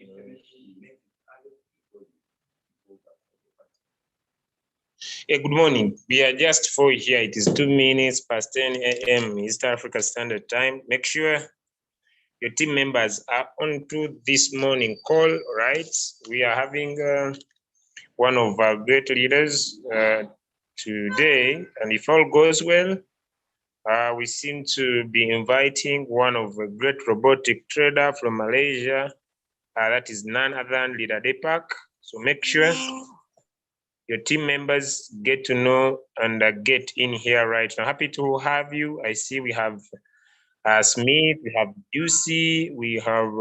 Yeah, good morning. We are just 4 here. It is 2 minutes past 10 a.m. East Africa Standard Time. Make sure your team members are on to this morning call, right? We are having one of our great leaders today, and if all goes well, we seem to be inviting one of a great robotic trader from Malaysia. That is none other than Leader Deepak. So make sure your team members get to know and get in here right now. Happy to have you. I see we have Smith, we have Juicy, we have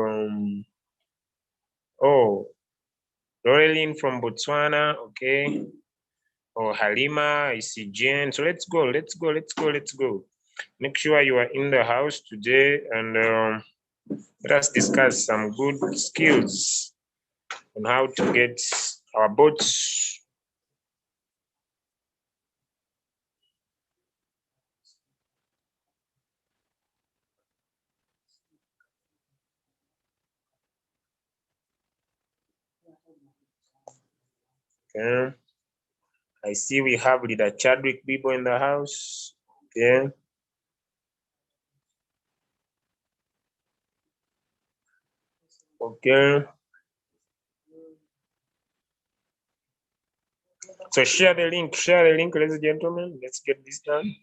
Lorelyn from Botswana, okay. Halima, I see Jen. So let's go. Make sure you are in the house today and let us discuss some good skills on how to get our boats. Okay. I see we have Leader Chadwick Bibo in the house. Okay. Okay. So share the link, ladies and gentlemen. Let's get this done.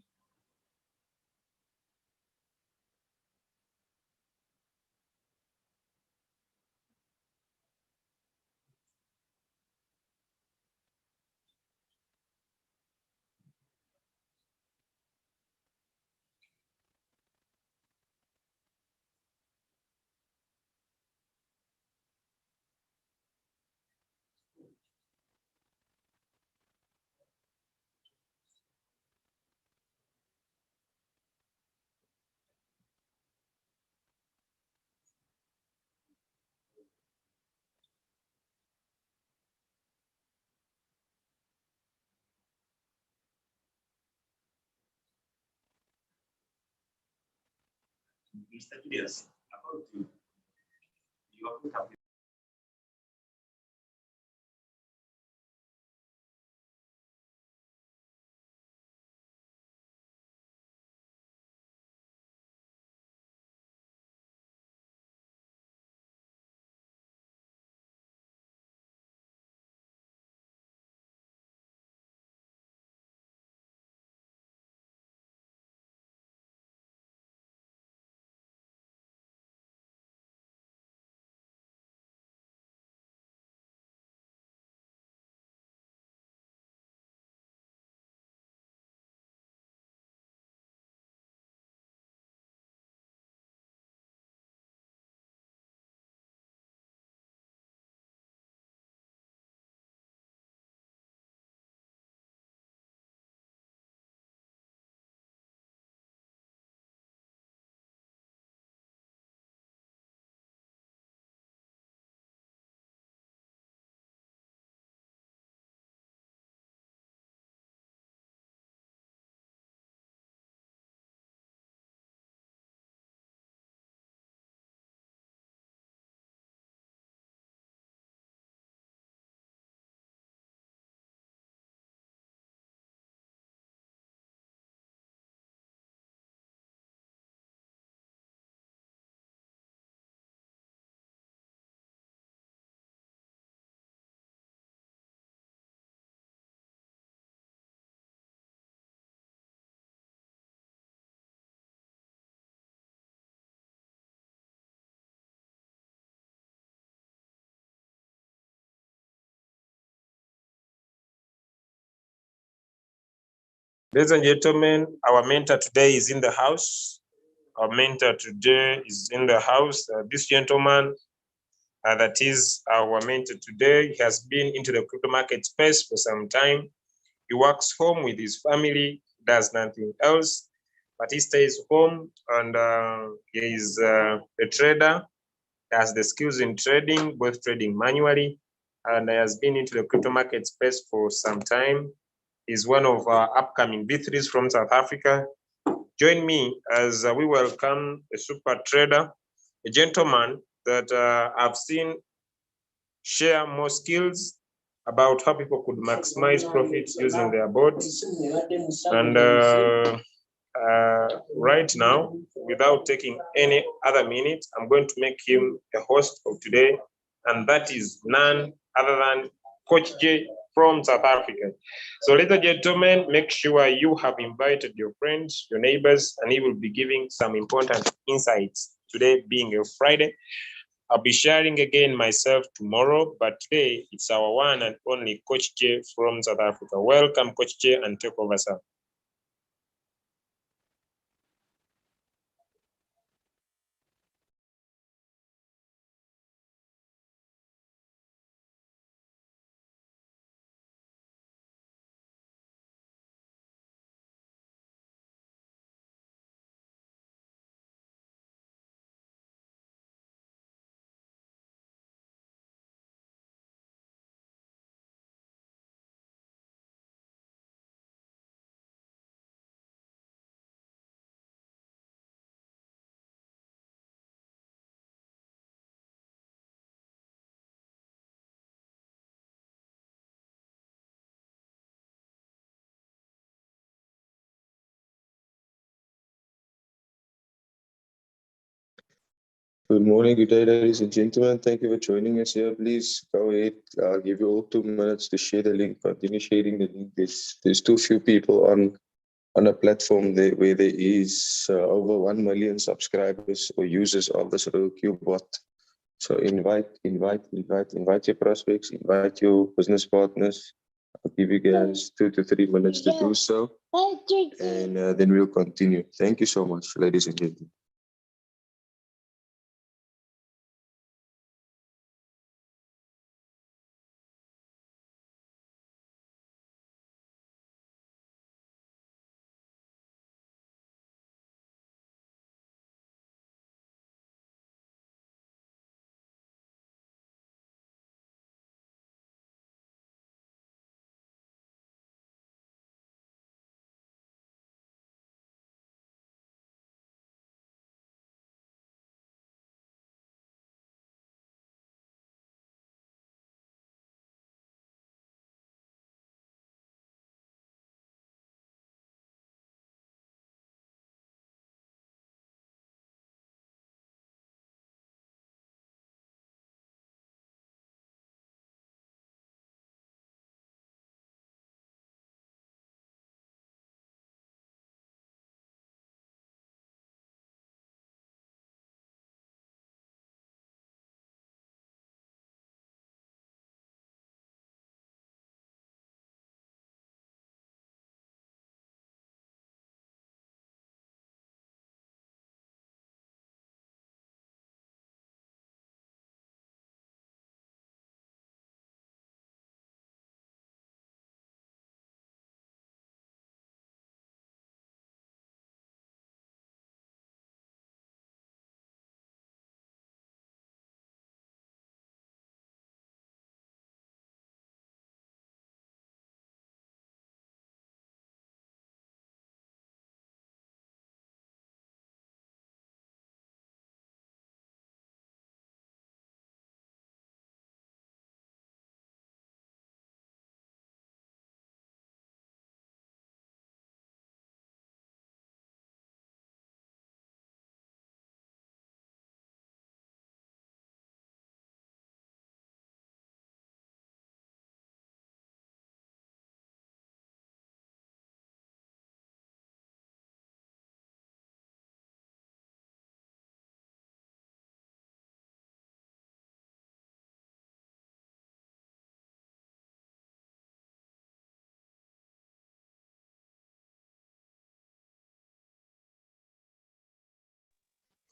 Ladies and gentlemen, our mentor today is in the house. This gentleman, that is our mentor today, he has been into the crypto market space for some time. He works home with his family, does nothing else, but he stays home and he is a trader, has the skills in trading, both trading manually, and has been into the crypto market space for some time. He's one of our upcoming B3s from South Africa. Join me as we welcome a super trader, a gentleman that I've seen share more skills about how people could maximize profits using their bots. And right now, without taking any other minute, I'm going to make him a host of today, and that is none other than Coach J from South Africa. So, ladies and gentlemen, make sure you have invited your friends, your neighbors, and he will be giving some important insights today, being a Friday. I'll be sharing again myself tomorrow, but today it's our one and only Coach J from South Africa. Welcome, Coach J, and take over, sir. Good morning, good day, ladies and gentlemen. Thank you for joining us here. Please go ahead. I'll give you all 2 minutes to share the link. Continue sharing the link. There's too few people on a platform there where there is over 1 million subscribers or users of this RoQ bot. So invite your prospects, invite your business partners. I'll give you guys 2 to 3 minutes to do so, and then we'll continue. Thank you so much, ladies and gentlemen.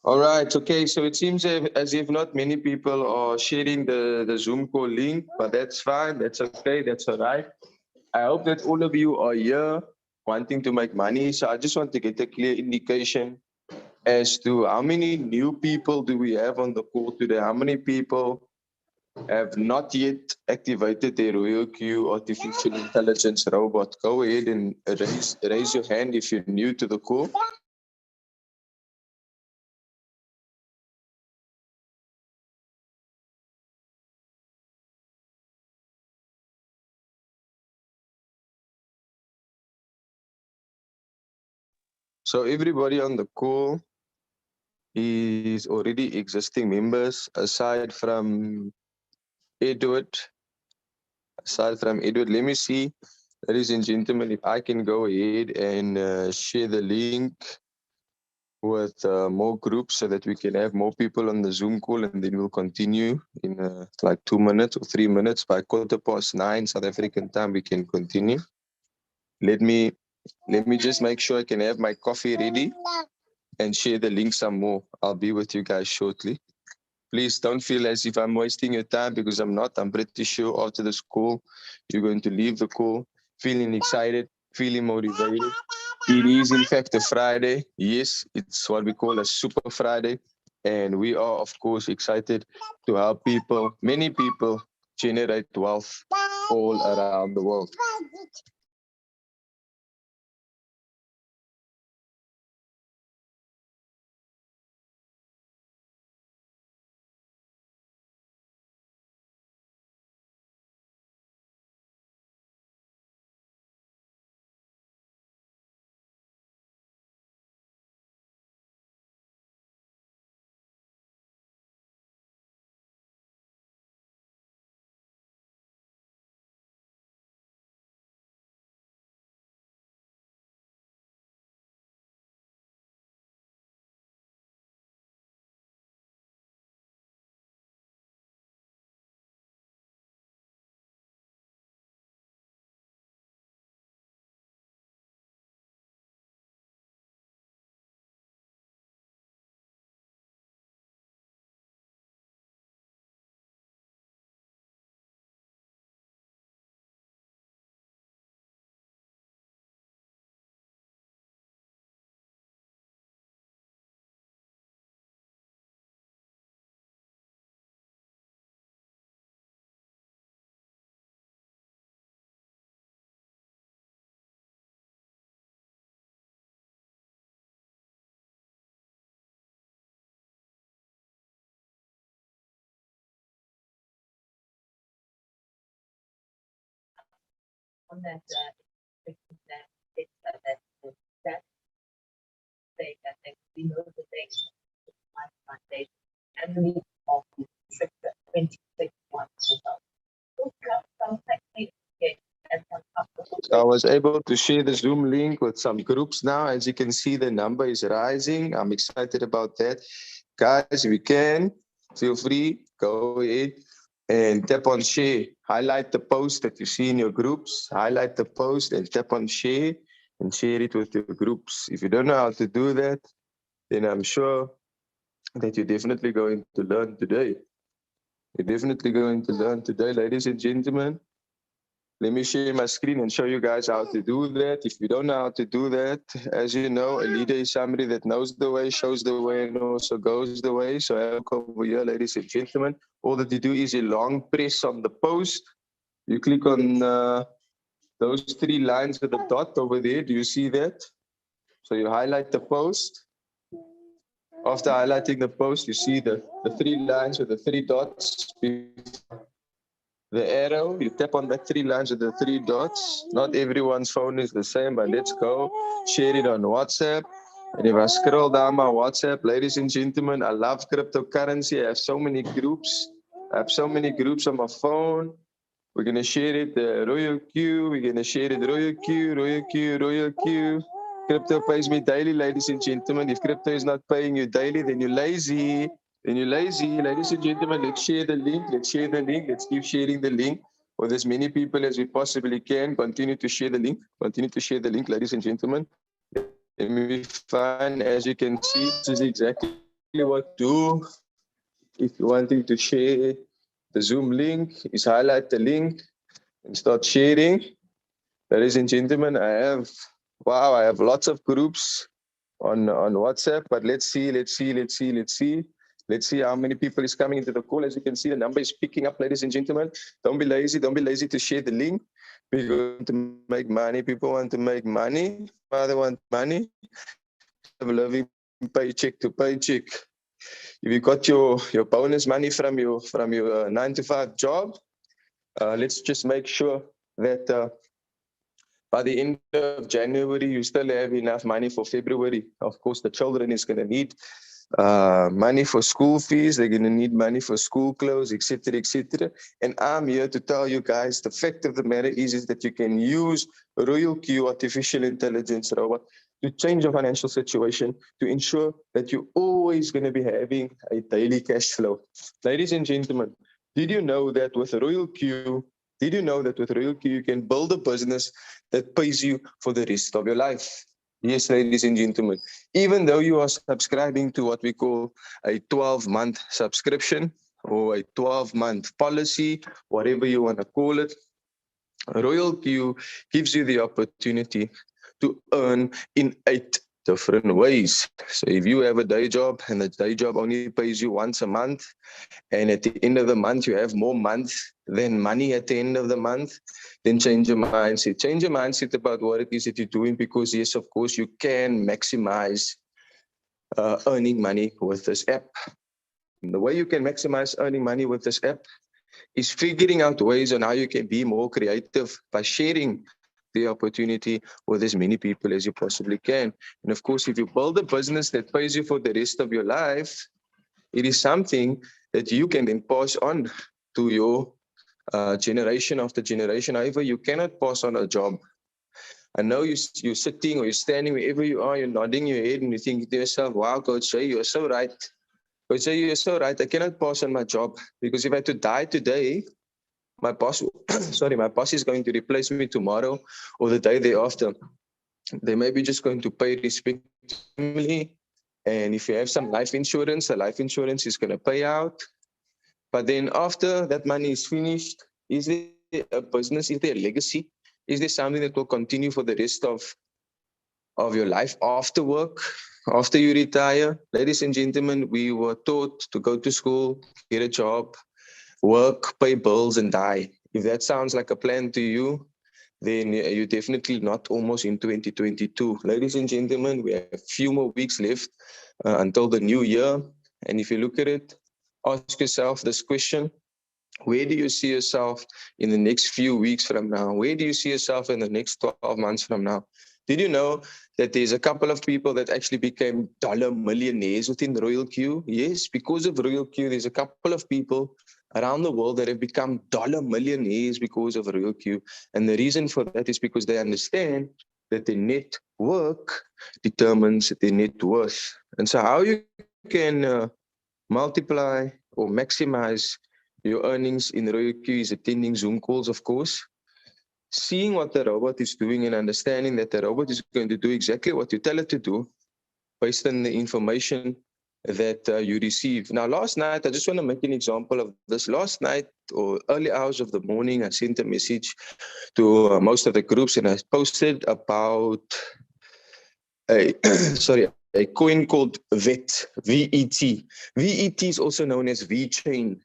All right, okay, so it seems as if not many people are sharing the Zoom call link, but that's fine, that's okay, that's all right. I hope that all of you are here wanting to make money, so I just want to get a clear indication as to how many new people do we have on the call today, how many people have not yet activated their RoyoQ artificial intelligence robot. Go ahead and raise your hand if you're new to the call. So everybody on the call is already existing members, aside from Edward. Let me see, ladies and gentlemen, if I can go ahead and share the link with more groups so that we can have more people on the Zoom call, and then we'll continue in like 2 minutes or 3 minutes. By 9:15 South African time, we can continue. Let me just make sure I can have my coffee ready and share the link some more. I'll be with you guys shortly. Please don't feel as if I'm wasting your time, because I'm not. I'm pretty sure after this call, you're going to leave the call feeling excited, feeling motivated. It is, in fact, a Friday. Yes, it's what we call a Super Friday. And we are, of course, excited to help people, many people, generate wealth all around the world. On that that say that we know the date Monday and we of the trip 26 months. I was able to share the Zoom link with some groups now. As you can see, the number is rising. I'm excited about that. Guys, if you can, feel free, go ahead and tap on share. Highlight the post that you see in your groups. Highlight the post and tap on share and share it with your groups. If you don't know how to do that, then I'm sure that you're definitely going to learn today. You're definitely going to learn today, ladies and gentlemen. Let me share my screen and show you guys how to do that. If you don't know how to do that, as you know, a leader is somebody that knows the way, shows the way, and also goes the way. So I have over here, ladies and gentlemen. All that you do is a long press on the post. You click on those 3 lines with the dot over there. Do you see that? So you highlight the post. After highlighting the post, you see the 3 lines with the 3 dots. The arrow, you tap on the 3 lines with the 3 dots. Not everyone's phone is the same, but let's go. Share it on WhatsApp. And if I scroll down my WhatsApp, ladies and gentlemen, I love cryptocurrency. I have so many groups. I have so many groups on my phone. We're going to share it, Royal Q. We're going to share it, Royal Q, Royal Q, Royal Q. Crypto pays me daily, ladies and gentlemen. If crypto is not paying you daily, then you're lazy. Then you're lazy. Ladies and gentlemen, let's share the link. Let's share the link. Let's keep sharing the link with as many people as we possibly can. Continue to share the link. Continue to share the link, ladies and gentlemen. Let me find, as you can see, this is exactly what to do. If you're wanting to share the Zoom link, is highlight the link and start sharing. Ladies and gentlemen, I have lots of groups on WhatsApp, but let's see how many people is coming into the call. As you can see, the number is picking up, ladies and gentlemen. Don't be lazy to share the link. We're going to make money. People want to make money. Father want money. Living paycheck to paycheck. If you got your bonus money from your 9-to-5 job, let's just make sure that By the end of January, you still have enough money for February. Of course, the children is going to need money for school fees. They're going to need money for school clothes, etc., etc. And I'm here to tell you guys, the fact of the matter is that you can use Royal Q artificial intelligence robot to change your financial situation, to ensure that you're always going to be having a daily cash flow. Ladies and gentlemen, did you know that with Royal Q, you can build a business that pays you for the rest of your life? Yes, ladies and gentlemen, even though you are subscribing to what we call a 12-month subscription or a 12-month policy, whatever you want to call it, Royal Q gives you the opportunity to earn in 8 different ways. So if you have a day job and the day job only pays you once a month, and at the end of the month you have more months than money at the end of the month, then change your mindset. Change your mindset about what it is that you're doing, because yes, of course, you can maximize earning money with this app. And the way you can maximize earning money with this app is figuring out ways on how you can be more creative by sharing the opportunity with as many people as you possibly can. And of course, if you build a business that pays you for the rest of your life, it is something that you can then pass on to your generation after generation. However, you cannot pass on a job. I know you're sitting or you're standing wherever you are, you're nodding your head and you think to yourself, wow, Coach Jay, you're so right. Coach Jay, you're so right. I cannot pass on my job, because if I had to die today, my boss, my boss is going to replace me tomorrow or the day thereafter. They may be just going to pay respect to family. And if you have some life insurance, the life insurance is going to pay out. But then after that money is finished, is there a business? Is there a legacy? Is there something that will continue for the rest of your life after work, after you retire? Ladies and gentlemen, we were taught to go to school, get a job, work, pay bills, and die. If that sounds like a plan to you, then you're definitely not almost in 2022. Ladies and gentlemen, we have a few more weeks left until the new year. And if you look at it, ask yourself this question: where do you see yourself in the next few weeks from now? Where do you see yourself in the next 12 months from now? Did you know that there's a couple of people that actually became dollar millionaires within Royal Q? Yes, because of Royal Q, there's a couple of people around the world that have become dollar millionaires because of Royal Q. And the reason for that is because they understand that their network determines their net worth. And so how you can multiply or maximize your earnings in Royal Q is attending Zoom calls, of course, seeing what the robot is doing and understanding that the robot is going to do exactly what you tell it to do based on the information that you receive. Now, last night, I just want to make an example of this. Last night, or early hours of the morning, I sent a message to most of the groups, and I posted about a coin called VET, V-E-T. VET is also known as VeChain.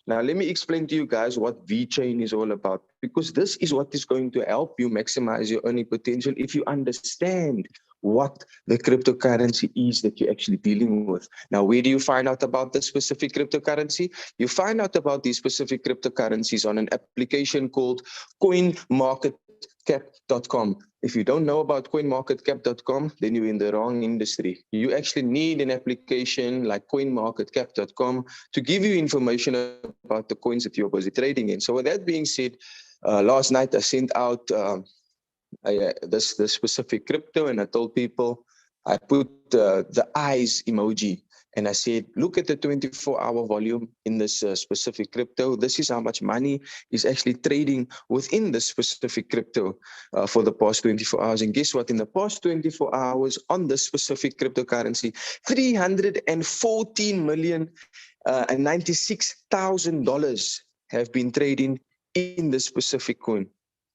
Now, let me explain to you guys what VeChain is all about, because this is what is going to help you maximize your earning potential if you understand what the cryptocurrency is that you're actually dealing with. Now, where do you find out about this specific cryptocurrency? You find out about these specific cryptocurrencies on an application called CoinMarketCap.com. If you don't know about CoinMarketCap.com, then you're in the wrong industry. You actually need an application like CoinMarketCap.com to give you information about the coins that you're busy trading in. So with that being said, last night I sent out this specific crypto, and I told people, I put the eyes emoji, and I said, look at the 24-hour volume in this specific crypto. This is how much money is actually trading within this specific crypto for the past 24 hours. And guess what? In the past 24 hours on this specific cryptocurrency, $314,096,000 have been trading in this specific coin.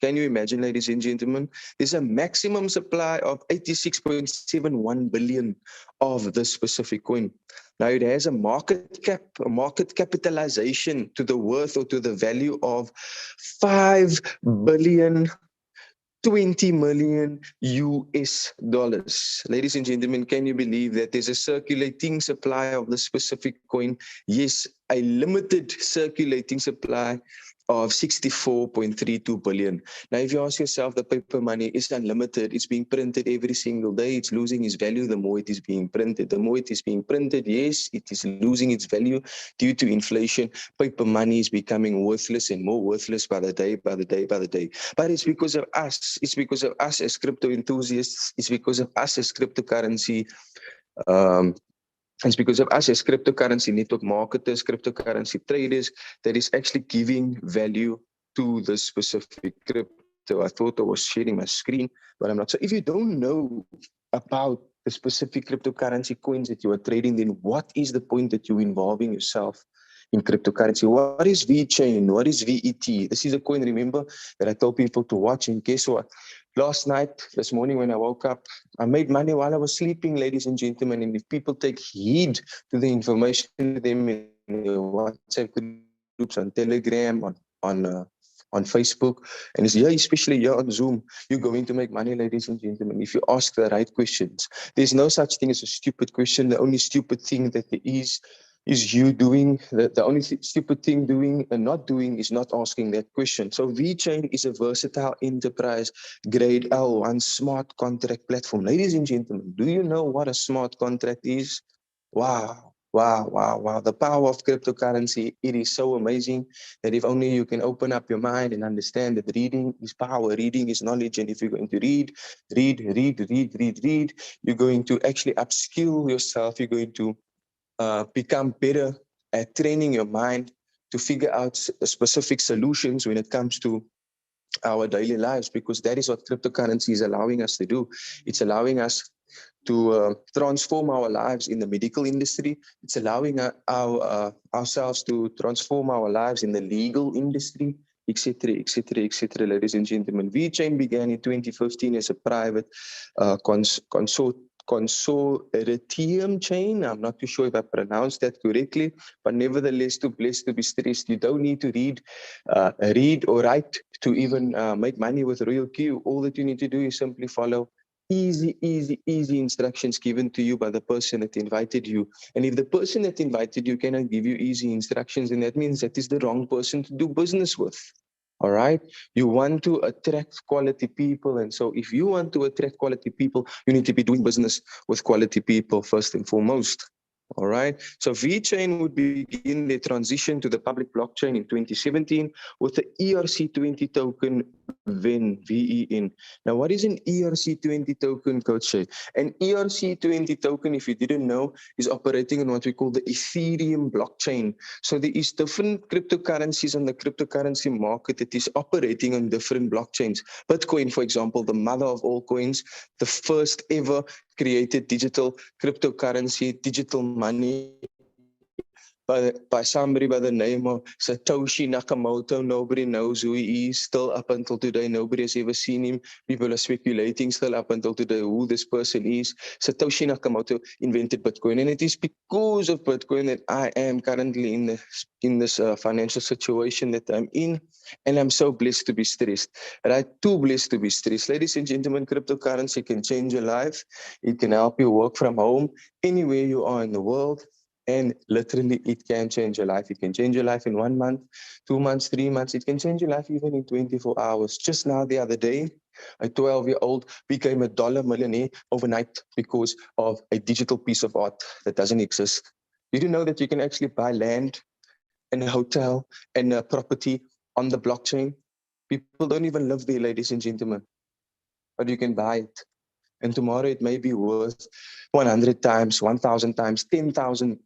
Can you imagine, ladies and gentlemen? There's a maximum supply of 86.71 billion of this specific coin. Now, it has a market capitalization to the worth or to the value of 5 billion 20 million US dollars. Ladies and gentlemen, can you believe that there's a circulating supply of this specific coin? Yes, a limited circulating supply of 64.32 billion. Now, if you ask yourself, the paper money is unlimited. It's being printed every single day. It's losing its value the more it is being printed. The more it is being printed, yes, it is losing its value due to inflation. Paper money is becoming worthless and more worthless by the day, by the day, by the day. But it's because of us. It's because of us as crypto enthusiasts. It's because of us as cryptocurrency it's because of us as cryptocurrency network marketers, cryptocurrency traders, that is actually giving value to this specific crypto. I thought I was sharing my screen, but I'm not. So if you don't know about the specific cryptocurrency coins that you are trading, then what is the point that you're involving yourself in cryptocurrency? What is VeChain? What is VET? This is a coin, remember, that I told people to watch. And guess what? Last night, this morning when I woke up, I made money while I was sleeping, ladies and gentlemen. And if people take heed to the information to them in the WhatsApp groups, on Telegram, on Facebook, and it's, yeah, especially here on Zoom, you're going to make money, ladies and gentlemen, if you ask the right questions. There's no such thing as a stupid question. The only stupid thing that there is you doing, the only stupid thing doing and not doing is not asking that question. So VeChain is a versatile enterprise grade L1 smart contract platform. Ladies and gentlemen, do you know what a smart contract is? Wow. Wow, wow, wow. The power of cryptocurrency, it is so amazing that if only you can open up your mind and understand that reading is power, reading is knowledge. And if you're going to read, you're going to actually upskill yourself. You're going to become better at training your mind to figure out specific solutions when it comes to our daily lives, because that is what cryptocurrency is allowing us to do. It's allowing us to transform our lives in the medical industry. It's allowing ourselves to transform our lives in the legal industry, etc., etc., etc. Ladies and gentlemen, VeChain began in 2015 as a private consortium chain. I'm not too sure if I pronounced that correctly, but nevertheless, too blessed to be stressed. You don't need to read or write to even make money with Royal Q. All that you need to do is simply follow easy instructions given to you by the person that invited you. And if the person that invited you cannot give you easy instructions, then that means that is the wrong person to do business with. All right. You want to attract quality people. And so if you want to attract quality people, you need to be doing business with quality people first and foremost. All right. So VeChain would begin the transition to the public blockchain in 2017 with the ERC20 token VEN. Now, what is an ERC20 token, Coach Shay? An ERC20 token, if you didn't know, is operating on what we call the Ethereum blockchain. So there is different cryptocurrencies on the cryptocurrency market that is operating on different blockchains. Bitcoin, for example, the mother of all coins, the first ever created digital cryptocurrency, digital money by somebody by the name of Satoshi Nakamoto. Nobody knows who he is. Still up until today, nobody has ever seen him. People are speculating still up until today who this person is. Satoshi Nakamoto invented Bitcoin, and it is because of Bitcoin that I am currently in this financial situation that I'm in, and I'm so blessed to be stressed. Right? Too blessed to be stressed. Ladies and gentlemen, cryptocurrency can change your life. It can help you work from home anywhere you are in the world. And literally, it can change your life. It can change your life in 1 month, 2 months, 3 months. It can change your life even in 24 hours. Just now, the other day, a 12-year-old became a dollar millionaire overnight because of a digital piece of art that doesn't exist. Did you know that you can actually buy land and a hotel and a property on the blockchain? People don't even live there, ladies and gentlemen, but you can buy it. And tomorrow it may be worth 100 times, 1,000 times, 10,000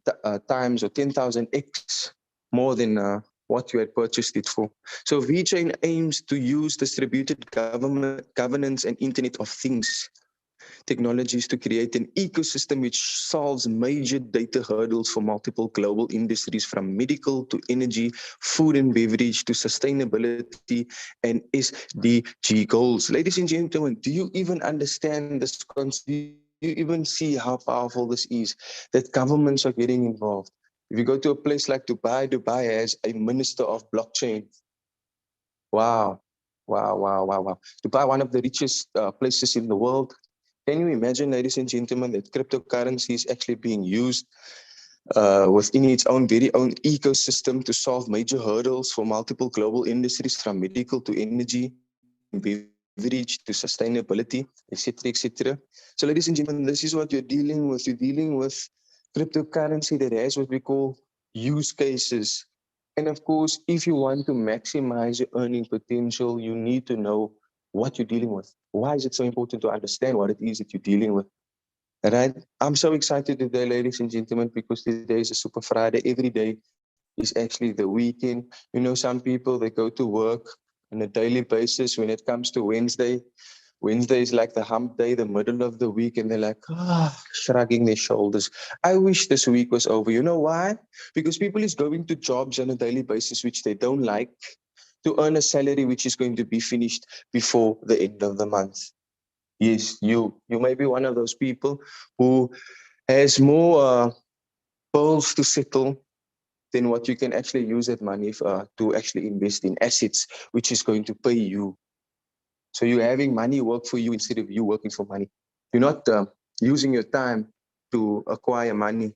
times, or 10,000x more than what you had purchased it for. So VeChain aims to use distributed governance and Internet of Things technologies to create an ecosystem which solves major data hurdles for multiple global industries, from medical to energy, food and beverage to sustainability and SDG goals. Ladies and gentlemen, do you even understand this concept? Do you even see how powerful this is, that governments are getting involved? If you go to a place like Dubai, Dubai has a minister of blockchain. Wow. Dubai, one of the richest places in the world. Can you imagine, ladies and gentlemen, that cryptocurrency is actually being used within its own very own ecosystem to solve major hurdles for multiple global industries from medical to energy, beverage to sustainability, etc., etc. So, ladies and gentlemen, this is what you're dealing with. You're dealing with cryptocurrency that has what we call use cases. And of course, if you want to maximize your earning potential, you need to know what you're dealing with. Why is it so important to understand what it is that you're dealing with? Right? I'm so excited today, ladies and gentlemen, because today is a Super Friday. Every day is actually the weekend. You know, some people, they go to work on a daily basis. When it comes to Wednesday, Wednesday is like the hump day, the middle of the week, and they're like, shrugging their shoulders. I wish this week was over. You know why? Because people is going to jobs on a daily basis which they don't like to earn a salary which is going to be finished before the end of the month. Yes, you may be one of those people who has more bills to settle than what you can actually use that money to actually invest in assets, which is going to pay you. So you're having money work for you instead of you working for money. You're not using your time to acquire money.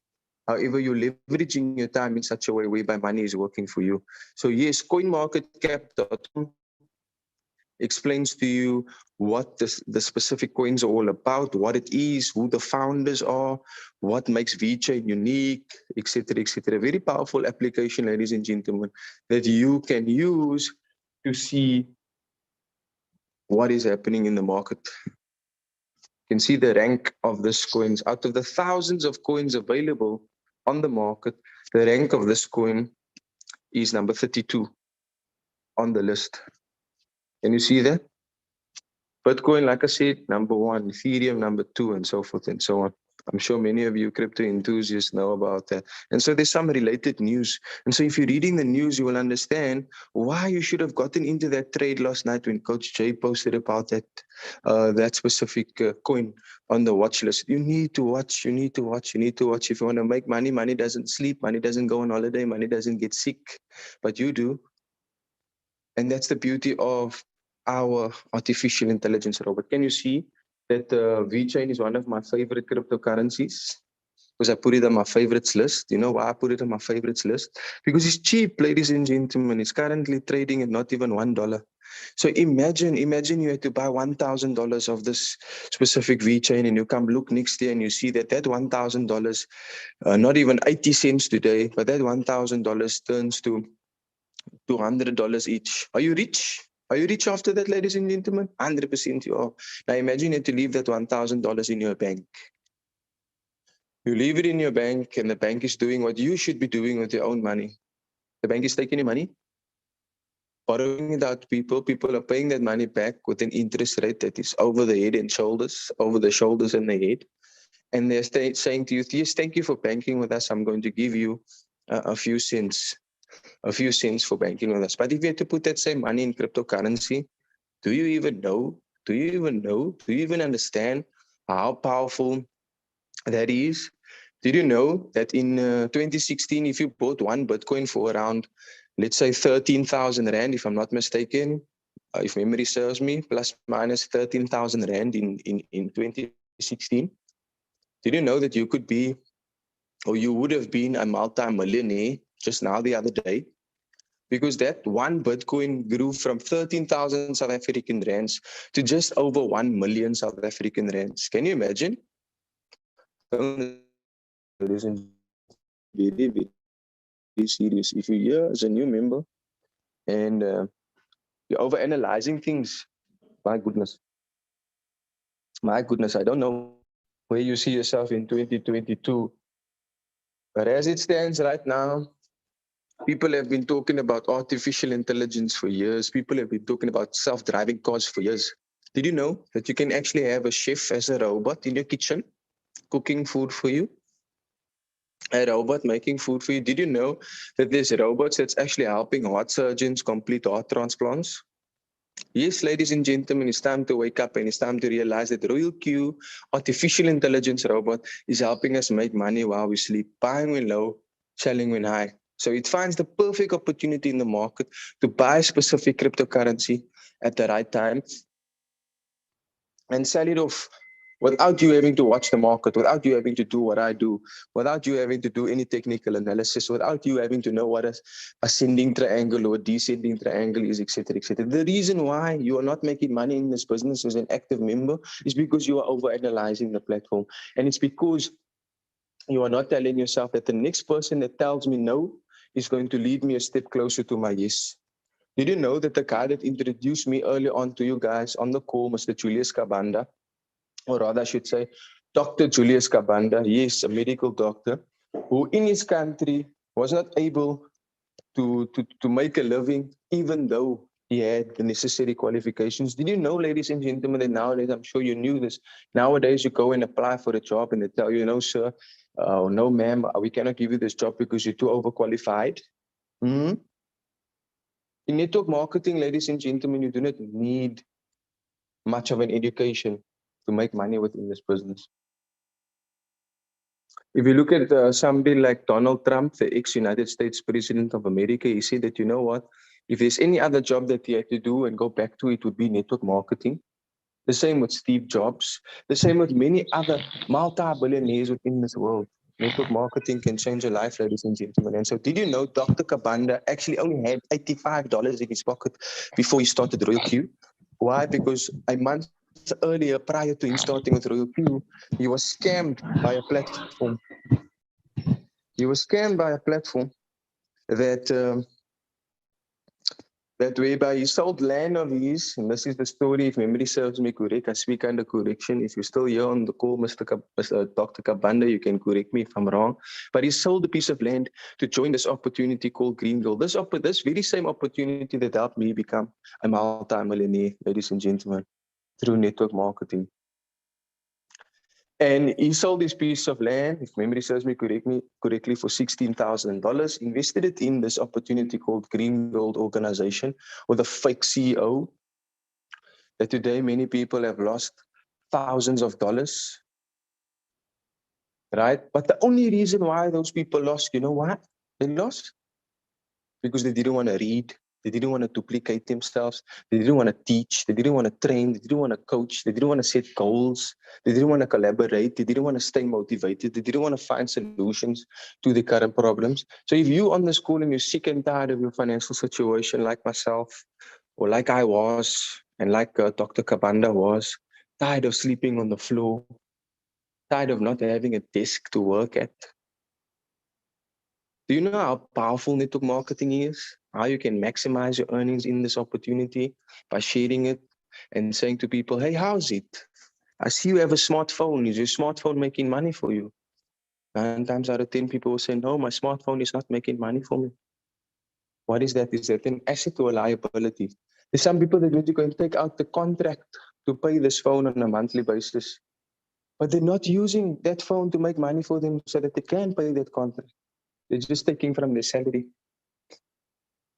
However, you're leveraging your time in such a way whereby money is working for you. So yes, CoinMarketCap.com explains to you what the specific coins are all about, what it is, who the founders are, what makes VeChain unique, etc., etc. Very powerful application, ladies and gentlemen, that you can use to see what is happening in the market. You can see the rank of this coins. Out of the thousands of coins available on the market, the rank of this coin is number 32 on the list. Can you see that? Bitcoin, like I said, number one, Ethereum, number two, and so forth and so on. I'm sure many of you crypto enthusiasts know about that. And so there's some related news. And so if you're reading the news, you will understand why you should have gotten into that trade last night when Coach Jay posted about that specific coin on the watch list. You need to watch, you need to watch, you need to watch. If you want to make money, money doesn't sleep, money doesn't go on holiday, money doesn't get sick, but you do. And that's the beauty of our artificial intelligence robot. Can you see that VeChain is one of my favorite cryptocurrencies? Because I put it on my favorites list. You know why I put it on my favorites list? Because it's cheap, ladies and gentlemen. It's currently trading at not even $1. So imagine you had to buy $1,000 of this specific VeChain, and you come look next year and you see that $1,000, not even 80 cents today, but that $1,000 turns to $200 each. Are you rich? Are you rich after that, ladies and gentlemen? 100% you are. Now imagine you had to leave that $1,000 in your bank. You leave it in your bank, and the bank is doing what you should be doing with your own money. The bank is taking your money, borrowing it out to people. People are paying that money back with an interest rate that is over the head and shoulders, over the shoulders and the head. And they're saying to you, yes, thank you for banking with us. I'm going to give you a few cents for banking with us. But if you had to put that same money in cryptocurrency, do you even know? Do you even know? Do you even understand how powerful that is? Did you know that in 2016, if you bought one Bitcoin for around, let's say 13,000 Rand, if I'm not mistaken, if memory serves me, plus minus 13,000 Rand in 2016, did you know that you could be, or you would have been a multi-millionaire just now the other day? Because that one Bitcoin grew from 13,000 South African rands to just over 1 million South African rands. Can you imagine? Very, very serious. If you're here as a new member and you're overanalyzing things, my goodness, I don't know where you see yourself in 2022. But as it stands right now, people have been talking about artificial intelligence for years. People have been talking about self-driving cars for years. Did you know that you can actually have a chef as a robot in your kitchen cooking food for you? A robot making food for you. Did you know that there's robots that's actually helping heart surgeons complete heart transplants? Yes, ladies and gentlemen, it's time to wake up and it's time to realize that Royal Q, artificial intelligence robot, is helping us make money while we sleep, buying when low, selling when high. So it finds the perfect opportunity in the market to buy specific cryptocurrency at the right time and sell it off without you having to watch the market, without you having to do what I do, without you having to do any technical analysis, without you having to know what a ascending triangle or descending triangle is, etc., etc. The reason why you are not making money in this business as an active member is because you are overanalyzing the platform. And it's because you are not telling yourself that the next person that tells me no is going to lead me a step closer to my yes. Did you know that the guy that introduced me earlier on to you guys on the call, Mr. Julius Kabanda, or rather I should say, Dr. Julius Kabanda, yes, a medical doctor, who in his country was not able to make a living, even though he had the necessary qualifications. Did you know, ladies and gentlemen, that nowadays, I'm sure you knew this, nowadays you go and apply for a job and they tell you, no, sir, no, ma'am, we cannot give you this job because you're too overqualified. Hmm? In network marketing, ladies and gentlemen, you do not need much of an education to make money within this business. If you look at somebody like Donald Trump, the ex-United States President of America, he said that, you know what, if there's any other job that he had to do and go back to, it would be network marketing. The same with Steve Jobs. The same with many other multi-billionaires within this world. Network marketing can change your life, ladies and gentlemen. And so did you know Dr. Kabanda actually only had $85 in his pocket before he started Royal Q? Why? Because a month earlier, prior to him starting with Royal Q, he was scammed by a platform. He was scammed by a platform that that whereby he sold land of his, and this is the story, if memory serves me correct, I speak under correction. If you're still here on the call, Mr. Dr. Kabanda, you can correct me if I'm wrong. But he sold a piece of land to join this opportunity called Greenville. This very same opportunity that helped me become a multi-millionaire, ladies and gentlemen, through network marketing. And he sold this piece of land, if memory serves me correctly, for $16,000, invested it in this opportunity called Greengold Organization with a fake CEO that today many people have lost thousands of dollars, right? But the only reason why those people lost, you know what? They lost because they didn't want to read. They didn't want to duplicate themselves. They didn't want to teach. They didn't want to train. They didn't want to coach. They didn't want to set goals. They didn't want to collaborate. They didn't want to stay motivated. They didn't want to find solutions to the current problems. So if you on the school and you're sick and tired of your financial situation, like myself, or like I was, and like Dr. Kabanda was, tired of sleeping on the floor, tired of not having a desk to work at, do you know how powerful network marketing is? How you can maximize your earnings in this opportunity by sharing it and saying to people, hey, how's it? I see you have a smartphone. Is your smartphone making money for you? 9 times out of 10 people will say, no, my smartphone is not making money for me. What is that? Is that an asset or a liability? There's some people that need to go and take out the contract to pay this phone on a monthly basis. But they're not using that phone to make money for them so that they can pay that contract. They're just taking from their salary.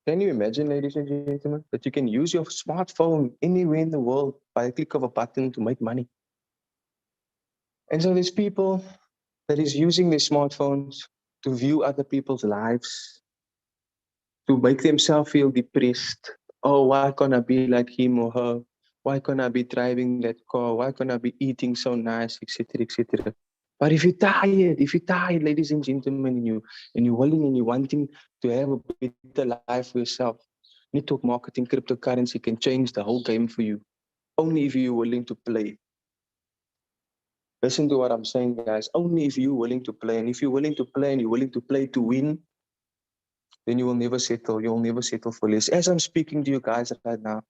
Can you imagine, ladies and gentlemen, that you can use your smartphone anywhere in the world by a click of a button to make money? And so there's people that is using their smartphones to view other people's lives, to make themselves feel depressed. Oh, why can't I be like him or her? Why can't I be driving that car? Why can't I be eating so nice, etc., etc.? But if you're tired, ladies and gentlemen, and you're willing and you're wanting to have a better life for yourself, network marketing, cryptocurrency can change the whole game for you. Only if you're willing to play. Listen to what I'm saying, guys. Only if you're willing to play. And if you're willing to play and you're willing to play to win, then you will never settle. You will never settle for less. As I'm speaking to you guys right now,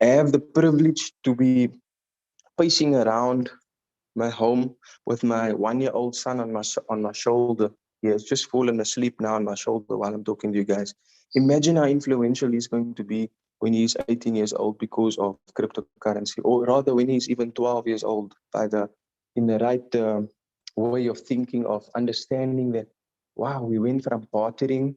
I have the privilege to be pacing around my home with my 1-year-old son on my shoulder. He has just fallen asleep now on my shoulder while I'm talking to you guys. Imagine how influential he's going to be when he's 18 years old because of cryptocurrency, or rather when he's even 12 years old, in the right way of thinking, of understanding that, wow, we went from bartering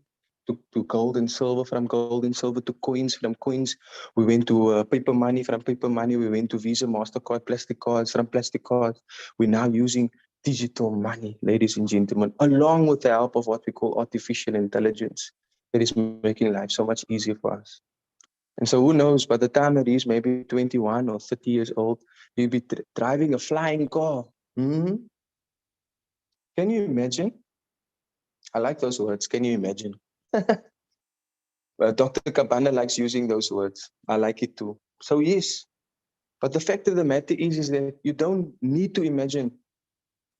to gold and silver, from gold and silver to coins, from coins we went to paper money, from paper money we went to Visa, MasterCard, plastic cards, from plastic cards we're now using digital money, ladies and gentlemen, along with the help of what we call artificial intelligence that is making life so much easier for us. And so who knows, by the time it is maybe 21 or 30 years old, you'll be driving a flying car. Hmm? Can you imagine? I like those words. Can you imagine? Dr. Kabana likes using those words. I like it too. So yes, but the fact of the matter is that you don't need to imagine.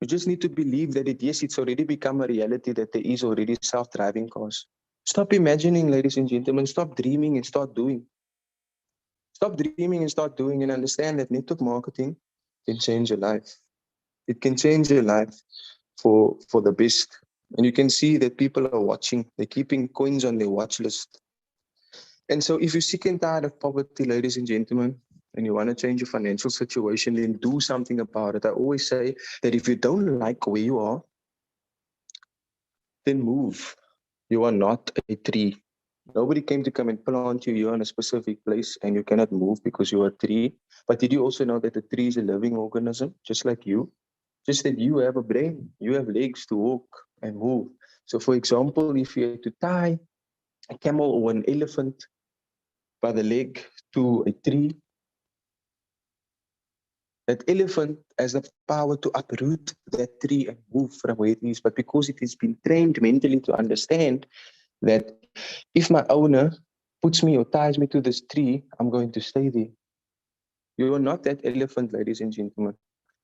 You just need to believe that yes, it's already become a reality that there is already self-driving cars. Stop imagining, ladies and gentlemen. Stop dreaming and start doing. Stop dreaming and start doing, and understand that network marketing can change your life. It can change your life for the best. And you can see that people are watching. They're keeping coins on their watch list. And so if you're sick and tired of poverty, ladies and gentlemen, and you want to change your financial situation, then do something about it. I always say that if you don't like where you are, then move. You are not a tree. Nobody came to come and plant you. You're in a specific place and you cannot move because you're a tree. But did you also know that a tree is a living organism, just like you? Just that you have a brain, you have legs to walk and move. So, for example, if you had to tie a camel or an elephant by the leg to a tree, that elephant has the power to uproot that tree and move from where it is. But because it has been trained mentally to understand that if my owner puts me or ties me to this tree, I'm going to stay there. You are not that elephant, ladies and gentlemen.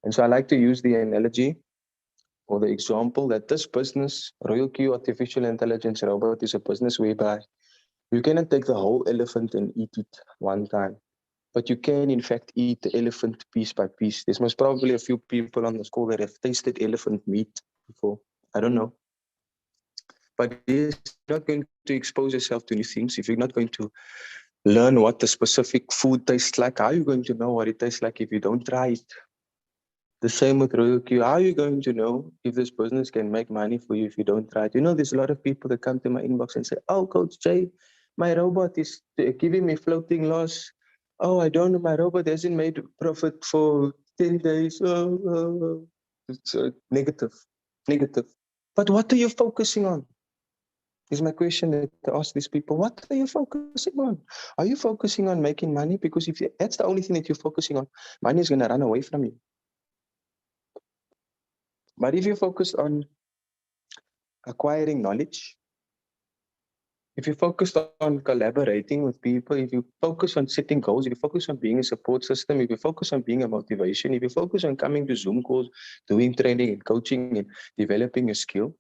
And so I like to use the analogy or the example that this business, Royal Q Artificial Intelligence Robot, is a business whereby you cannot take the whole elephant and eat it one time. But you can, in fact, eat the elephant piece by piece. There's most probably a few people on this call that have tasted elephant meat before. I don't know. But yes, you're not going to expose yourself to new things. If you're not going to learn what the specific food tastes like, how are you going to know what it tastes like if you don't try it? The same with Royal Q. How are you going to know if this business can make money for you if you don't try it? You know, there's a lot of people that come to my inbox and say, oh, Coach Jay, my robot is giving me floating loss. Oh, I don't know, my robot hasn't made profit for 10 days. Oh. It's negative. But what are you focusing on? Is my question that I ask these people. What are you focusing on? Are you focusing on making money? Because if that's the only thing that you're focusing on, money is going to run away from you. But if you focus on acquiring knowledge, if you focus on collaborating with people, if you focus on setting goals, if you focus on being a support system, if you focus on being a motivation, if you focus on coming to Zoom calls, doing training and coaching and developing a skill,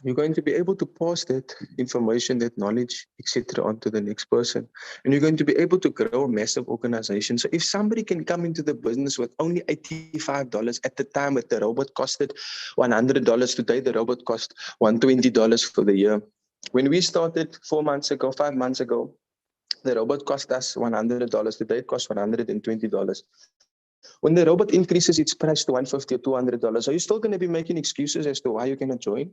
you're going to be able to pass that information, that knowledge, etc., on to the next person. And you're going to be able to grow a massive organization. So if somebody can come into the business with only $85 at the time that the robot costed $100, today the robot cost $120 for the year. When we started 4 months ago, 5 months ago, the robot cost us $100. Today it costs $120. When the robot increases its price to $150 or $200, are you still going to be making excuses as to why you cannot join?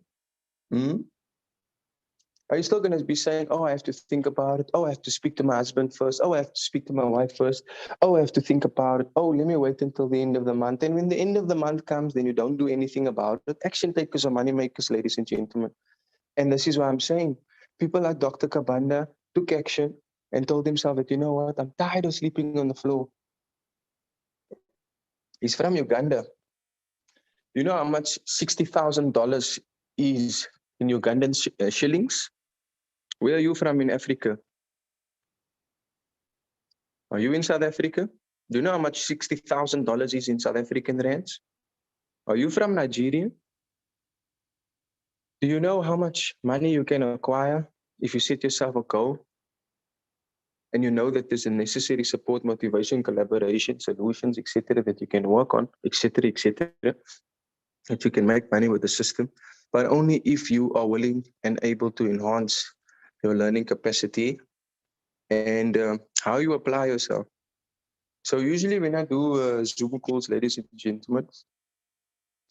Are you still going to be saying, oh, I have to think about it. Oh, I have to speak to my husband first. Oh, I have to speak to my wife first. Oh, I have to think about it. Oh, let me wait until the end of the month. And when the end of the month comes, then you don't do anything about it. Action takers are money makers, ladies and gentlemen. And this is why I'm saying people like Dr. Kabanda took action and told himself that, you know what, I'm tired of sleeping on the floor. He's from Uganda. You know how much $60,000 is in Ugandan shillings? Where are you from in Africa? Are you in South Africa? Do you know how much $60,000 is in South African rands? Are you from Nigeria? Do you know how much money you can acquire if you set yourself a goal? And you know that there's a necessary support, motivation, collaboration, solutions, etc., that you can work on, etc., that you can make money with the system, but only if you are willing and able to enhance your learning capacity and how you apply yourself. So usually when I do Zoom calls, ladies and gentlemen,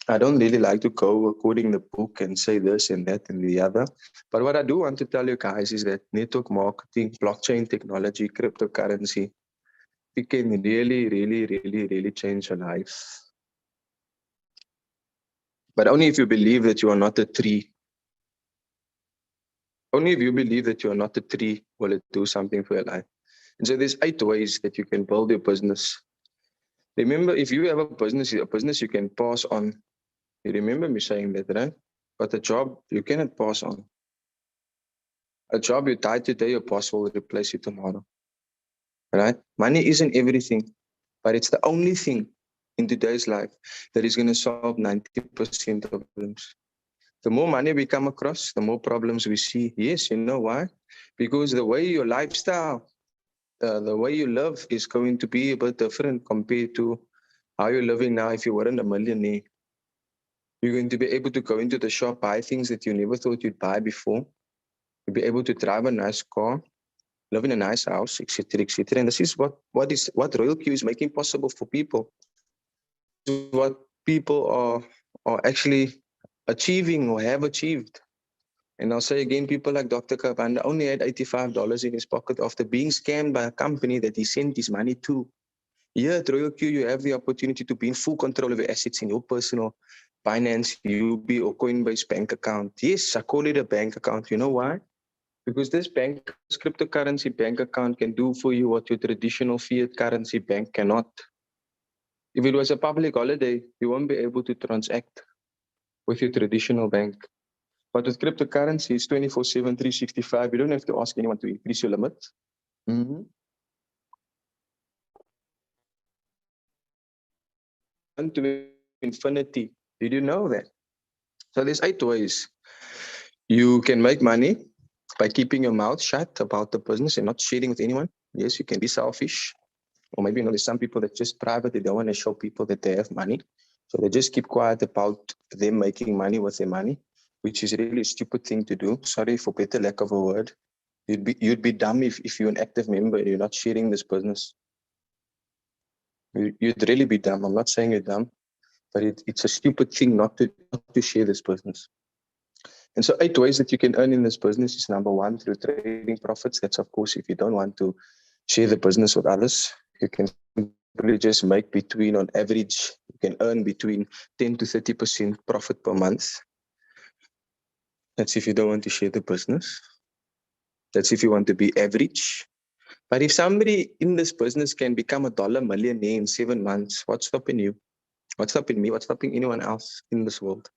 I don't really like to go according to the book and say this and that and the other. But what I do want to tell you guys is that network marketing, blockchain technology, cryptocurrency, it can really change your life. But only if you believe that you are not a tree. Only if you believe that you are not a tree will it do something for your life. And so there's 8 ways that you can build your business. Remember, if you have a business you can pass on. You remember me saying that, right? But a job you cannot pass on. A job you die today, your boss will replace you tomorrow. Right? Money isn't everything, but it's the only thing in today's life that is going to solve 90% of problems. The more money we come across, the more problems we see. Yes, you know why? Because the way your lifestyle, the way you live is going to be a bit different compared to how you're living now. If you weren't a millionaire, you're going to be able to go into the shop, buy things that you never thought you'd buy before. You'll be able to drive a nice car, live in a nice house, etc., etc. And this is what Royal Q is making possible for people. What people are actually achieving or have achieved. And I'll say again, people like Dr. Kabanda only had $85 in his pocket after being scammed by a company that he sent his money to. Here at Royal Q, you have the opportunity to be in full control of your assets in your personal Binance, UB, or Coinbase bank account. Yes, I call it a bank account. You know why? Because this cryptocurrency bank account can do for you what your traditional fiat currency bank cannot. If it was a public holiday, you won't be able to transact with your traditional bank. But with cryptocurrency, it's 24/7, 365. You don't have to ask anyone to increase your limit. To infinity. Did you know that? So there's 8 ways. You can make money by keeping your mouth shut about the business and not sharing with anyone. Yes, you can be selfish. Or maybe, there's some people that just private, they don't want to show people that they have money. So they just keep quiet about them making money with their money, which is really a stupid thing to do. Sorry for better lack of a word. You'd be dumb if you're an active member and you're not sharing this business. You'd really be dumb. I'm not saying you're dumb, but it's a stupid thing not to share this business. And so 8 ways that you can earn in this business is number 1, through trading profits. That's, of course, if you don't want to share the business with others, you can simply just make between, on average, you can earn between 10 to 30% profit per month. That's if you don't want to share the business. That's if you want to be average. But if somebody in this business can become $1 millionaire in 7 months, what's stopping you? What's stopping me? What's stopping anyone else in this world?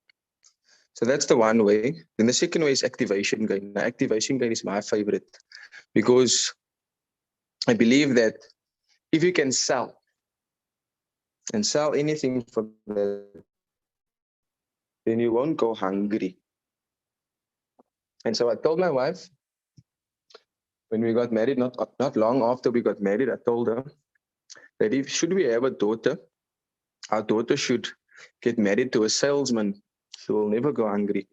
So that's the one way. Then the second way is activation gain. Now, activation gain is my favorite because I believe that if you can sell anything from that, then you won't go hungry. And so I told my wife, when we got married, not long after we got married, I told her that should we have a daughter, our daughter should get married to a salesman. She will never go hungry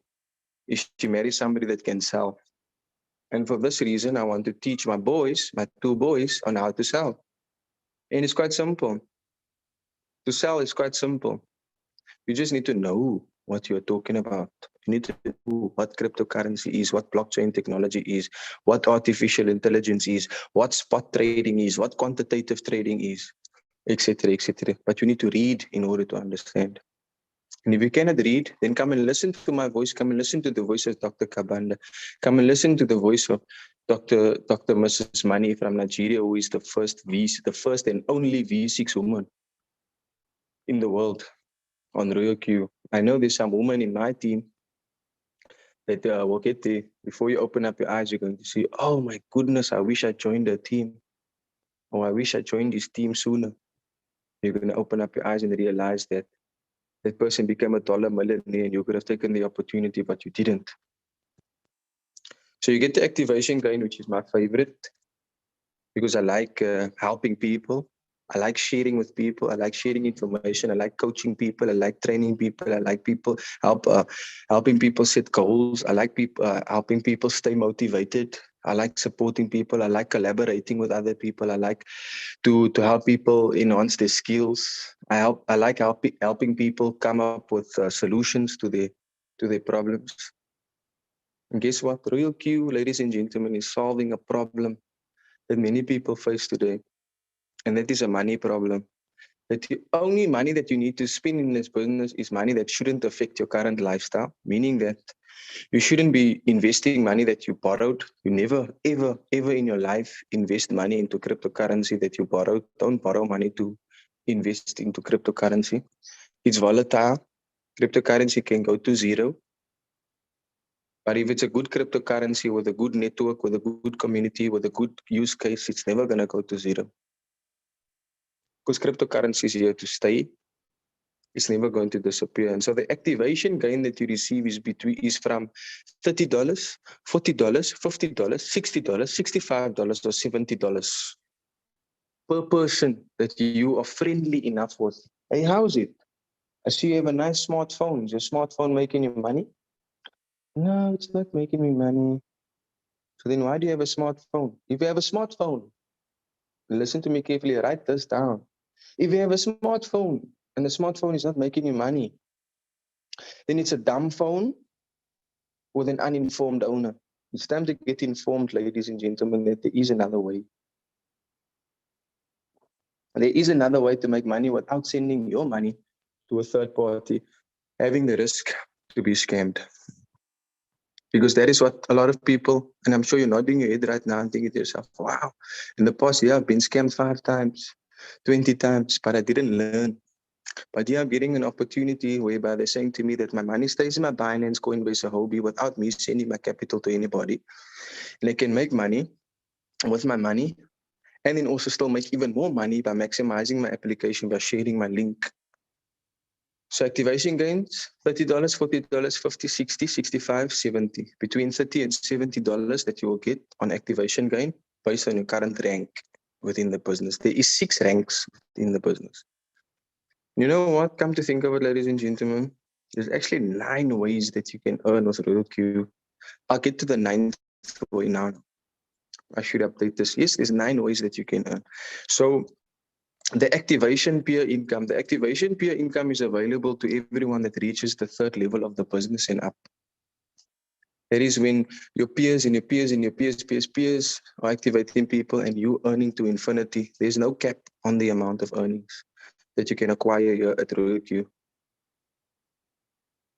if she marries somebody that can sell. And for this reason, I want to teach my 2 boys, on how to sell. And it's quite simple. To sell is quite simple. You just need to know what you're talking about. You need to know what cryptocurrency is, what blockchain technology is, what artificial intelligence is, what spot trading is, what quantitative trading is, etc., etc. But you need to read in order to understand. And if you cannot read, then come and listen to my voice. Come and listen to the voice of Dr. Kabanda. Come and listen to the voice of Dr. Mrs. Money from Nigeria, who is the first and only V6 woman in the world on Royal Q. I know there's some women in my team that will get there. Before you open up your eyes, you're going to see, oh my goodness, I wish I joined the team. Or I wish I joined this team sooner. You're going to open up your eyes and realize that that person became $1 millionaire and you could have taken the opportunity, but you didn't. So you get the activation gain, which is my favorite, because I like helping people. I like sharing with people. I like sharing information. I like coaching people. I like training people. I like helping people set goals. I like helping people stay motivated. I like supporting people. I like collaborating with other people. I like to help people enhance their skills. I like helping people come up with solutions to their problems. And guess what? Royal Q, ladies and gentlemen, is solving a problem that many people face today. And that is a money problem. That the only money that you need to spend in this business is money that shouldn't affect your current lifestyle, meaning that You shouldn't be investing money that you borrowed. You never, ever, ever in your life invest money into cryptocurrency that you borrowed. Don't borrow money to invest into cryptocurrency. It's volatile. Cryptocurrency can go to zero. But if it's a good cryptocurrency with a good network, with a good community, with a good use case, it's never going to go to zero. Because cryptocurrency is here to stay. It's never going to disappear. And so the activation gain that you receive is from $30, $40, $50, $60, $65, or $70 per person that you are friendly enough with. Hey, how's it? I see you have a nice smartphone. Is your smartphone making you money? No, it's not making me money. So then why do you have a smartphone? If you have a smartphone, listen to me carefully, write this down. If you have a smartphone and the smartphone is not making you money, then it's a dumb phone with an uninformed owner. It's time to get informed, ladies and gentlemen, that there is another way. There is another way to make money without sending your money to a third party, having the risk to be scammed. Because that is what a lot of people, and I'm sure you're nodding your head right now and thinking to yourself, wow, in the past year, I've been scammed 5 times, 20 times, but I didn't learn. But yeah, I'm getting an opportunity whereby they're saying to me that my money stays in my Binance, Coinbase, or Huobi without me sending my capital to anybody. And I can make money with my money and then also still make even more money by maximizing my application, by sharing my link. So activation gains, $30, $40, $50, $60, $65, $70. Between $30 and $70 that you will get on activation gain based on your current rank within the business. There is 6 ranks in the business. You know what? Come to think of it, ladies and gentlemen, there's actually 9 ways that you can earn with RoyalQ. I'll get to the 9th way now. I should update this. Yes, there's 9 ways that you can earn. So the activation peer income. The activation peer income is available to everyone that reaches the 3rd level of the business and up. That is when your peers and your peers and your peers are activating people and you earning to infinity. There's no cap on the amount of earnings that you can acquire here at RoyalQ.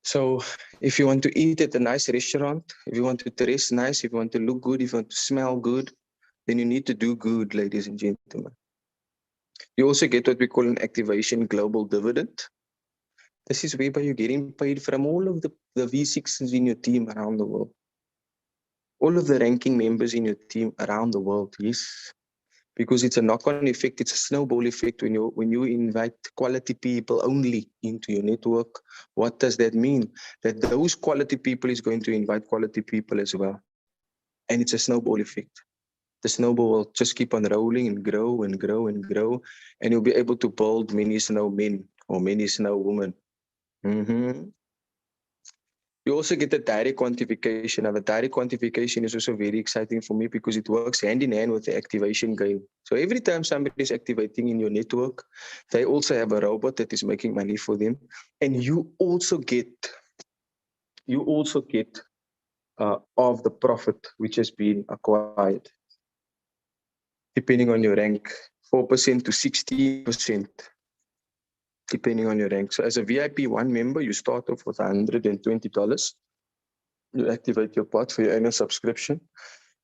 So if you want to eat at a nice restaurant, if you want to dress nice, if you want to look good, if you want to smell good, then you need to do good, ladies and gentlemen. You also get what we call an activation global dividend. This is whereby you're getting paid from all of the V6s in your team around the world. All of the ranking members in your team around the world, yes. Because it's a knock-on effect, it's a snowball effect when you invite quality people only into your network. What does that mean? That those quality people is going to invite quality people as well. And it's a snowball effect. The snowball will just keep on rolling and grow and grow and grow, and you'll be able to build many snow men or many snow women. You also get the direct quantification. Now, the direct quantification is also very exciting for me because it works hand in hand with the activation gain. So every time somebody is activating in your network, they also have a robot that is making money for them, and you also get of the profit which has been acquired, depending on your rank, 4% to 60%. Depending on your rank. So as a VIP 1 member, you start off with $120. You activate your pot for your annual subscription.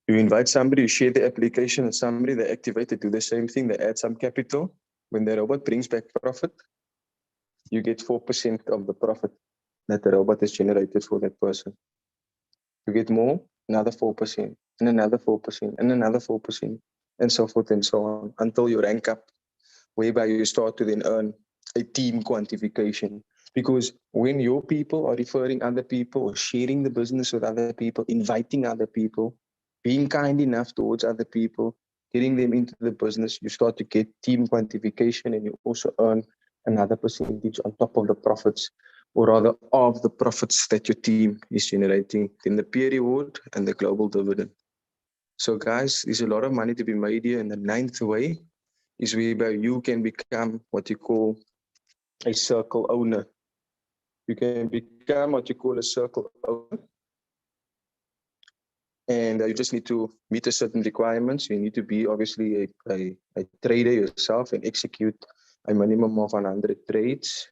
You invite somebody, you share the application with somebody, they activate it, do the same thing, they add some capital. When the robot brings back profit, you get 4% of the profit that the robot has generated for that person. You get more, another 4%, and another 4%, and another 4%, and so forth and so on, until you rank up, whereby you start to then earn a team quantification. Because when your people are referring other people or sharing the business with other people, inviting other people, being kind enough towards other people, getting them into the business, you start to get team quantification, and you also earn another percentage on top of the profits, or rather of the profits that your team is generating, in the peer reward and the global dividend. So guys, there's a lot of money to be made here. And the 9th way is whereby you can become what you call a circle owner. You can become what you call a circle owner. And you just need to meet a certain requirements. You need to be obviously a trader yourself and execute a minimum of 100 trades.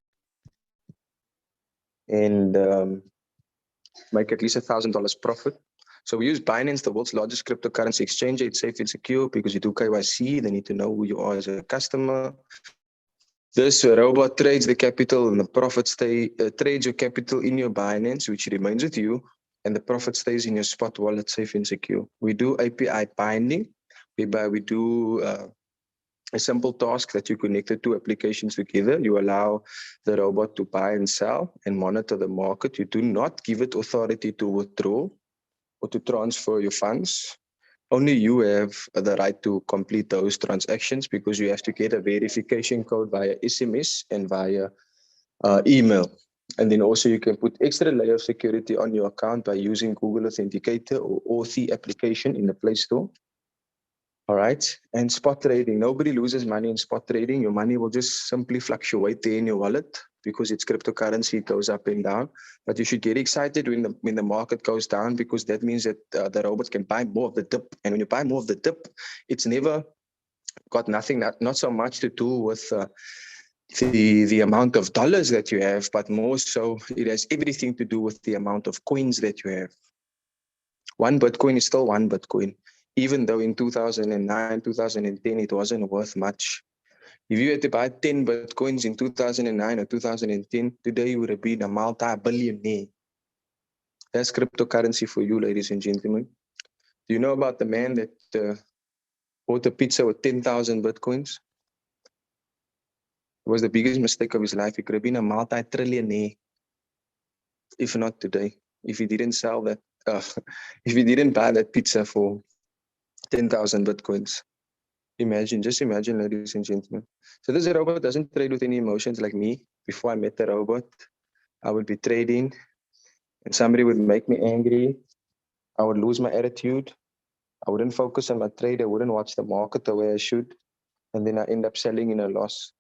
And make at least $1,000 profit. So we use Binance, the world's largest cryptocurrency exchange. It's safe and secure because you do KYC. They need to know who you are as a customer. This robot trades the capital and the profit trades your capital in your Binance, which remains with you, and the profit stays in your spot wallet, safe and secure. We do API binding, whereby we do a simple task that you connected two applications together. You allow the robot to buy and sell and monitor the market. You do not give it authority to withdraw or to transfer your funds. Only you have the right to complete those transactions because you have to get a verification code via SMS and via email. And then also you can put extra layer of security on your account by using Google Authenticator or Authy application in the Play Store. All right. And spot trading. Nobody loses money in spot trading. Your money will just simply fluctuate there in your wallet because it's cryptocurrency. It goes up and down. But you should get excited when the market goes down because that means that the robots can buy more of the dip. And when you buy more of the dip, it's never got not so much to do with the amount of dollars that you have, but more so it has everything to do with the amount of coins that you have. One Bitcoin is still one Bitcoin. Even though in 2009, 2010, it wasn't worth much. If you had to buy 10 Bitcoins in 2009 or 2010, today you would have been a multi-billionaire. That's cryptocurrency for you, ladies and gentlemen. Do you know about the man that bought a pizza with 10,000 Bitcoins? It was the biggest mistake of his life. He could have been a multi-trillionaire, if not today. If he didn't sell that, if he didn't buy that pizza for 10,000 Bitcoins. Just imagine, ladies and gentlemen. So this robot doesn't trade with any emotions like me. Before I met the robot, I would be trading and somebody would make me angry. I would lose my attitude. I wouldn't focus on my trade. I wouldn't watch the market the way I should. And then I end up selling in a loss.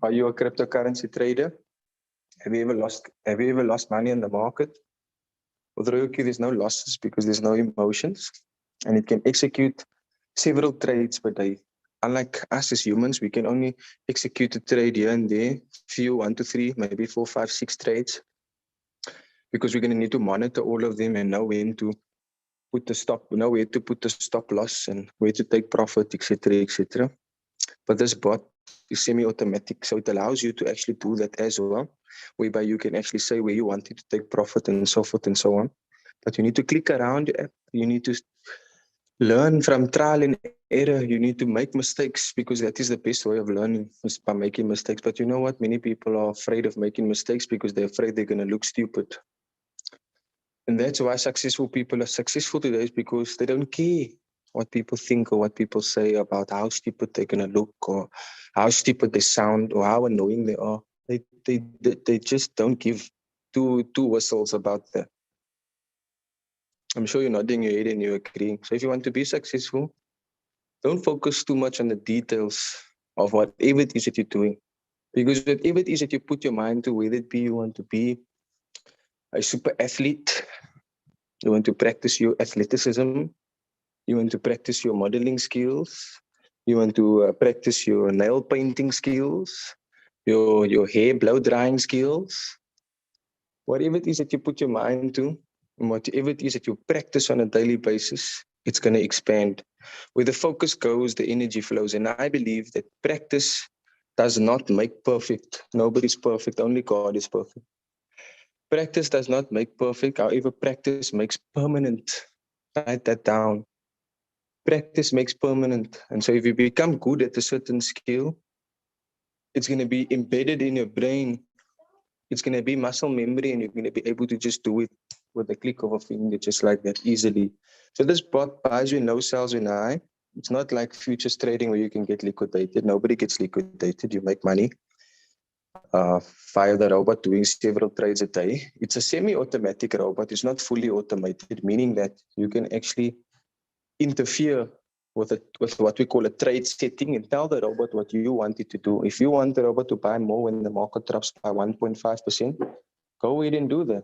Are you a cryptocurrency trader? Have you ever lost money in the market? With Ryuki, there's no losses because there's no emotions, and it can execute several trades per day. Unlike us as humans, we can only execute a trade here and there, few 1 to 3, maybe 4, 5, 6 trades, because we're going to need to monitor all of them and know when to put the stop loss and where to take profit, etc., etc. But this bot is semi-automatic, so it allows you to actually do that as well, whereby you can actually say where you want it to take profit and so forth and so on. But you need to click around your app. You need to learn from trial and error. You need to make mistakes because that is the best way of learning, is by making mistakes. But you know what? Many people are afraid of making mistakes because they're afraid they're going to look stupid. And that's why successful people are successful today, is because they don't care what people think or what people say about how stupid they're going to look or how stupid they sound or how annoying they are. They just don't give two whistles about that. I'm sure you're nodding your head and you're agreeing. So if you want to be successful, don't focus too much on the details of whatever it is that you're doing. Because whatever it is that you put your mind to, whether it be you want to be a super athlete, you want to practice your athleticism, you want to practice your modeling skills, you want to practice your nail painting skills, your hair blow drying skills, whatever it is that you put your mind to, and whatever it is that you practice on a daily basis, it's going to expand. Where the focus goes, the energy flows. And I believe that practice does not make perfect. Nobody's perfect. Only God is perfect. Practice does not make perfect. However, practice makes permanent. Write that down. Practice makes permanent. And so if you become good at a certain skill, it's going to be embedded in your brain. It's going to be muscle memory, and you're going to be able to just do it with a click of a finger, just like that, easily. So this bot buys you no sells you high. It's not like futures trading where you can get liquidated. Nobody gets liquidated. You make money via the robot doing several trades a day. It's a semi-automatic robot. It's not fully automated, meaning that you can actually interfere with what we call a trade setting and tell the robot what you want it to do. If you want the robot to buy more when the market drops by 1.5%, go ahead and do that.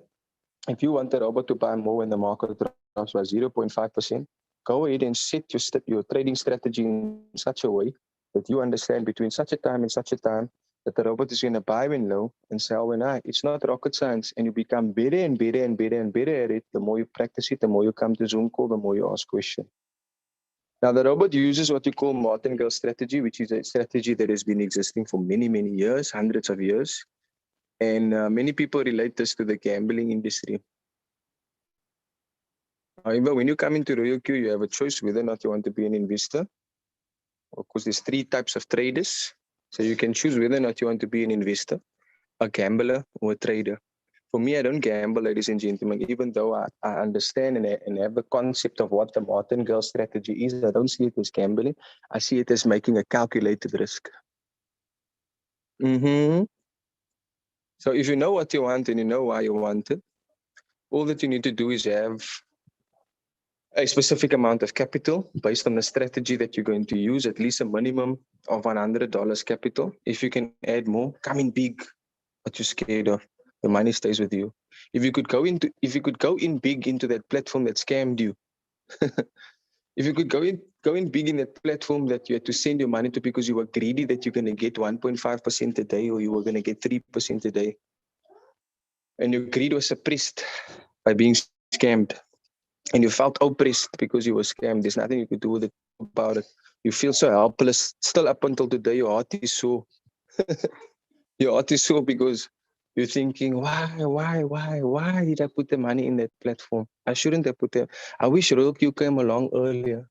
If you want the robot to buy more when the market drops by 0.5%, go ahead and set your trading strategy in such a way that you understand between such a time and such a time that the robot is going to buy when low and sell when high. It's not rocket science, and you become better and better and better and better at it. The more you practice it, the more you come to Zoom call, the more you ask questions. Now, the robot uses what we call martingale strategy, which is a strategy that has been existing for many, many years, hundreds of years. And many people relate this to the gambling industry. However, when you come into Royal Q, you have a choice whether or not you want to be an investor. Of course, there's 3 types of traders. So you can choose whether or not you want to be an investor, a gambler, or a trader. For me, I don't gamble, ladies and gentlemen, even though I understand and have the concept of what the martingale strategy is. I don't see it as gambling. I see it as making a calculated risk. So if you know what you want and you know why you want it, all that you need to do is have a specific amount of capital based on the strategy that you're going to use, at least a minimum of $100 capital. If you can add more, come in big. What you're scared of, the money stays with you. If you could go in big into that platform that scammed you, if you could go in big in that platform that you had to send your money to because you were greedy that you're going to get 1.5% a day or you were going to get 3% a day, and your greed was suppressed by being scammed, and you felt oppressed because you were scammed, there's nothing you could do about it. You feel so helpless. Still up until today, your heart is sore. Your heart is sore because you're thinking, why did I put the money in that platform? I shouldn't have put them. I wish Royal Q came along earlier.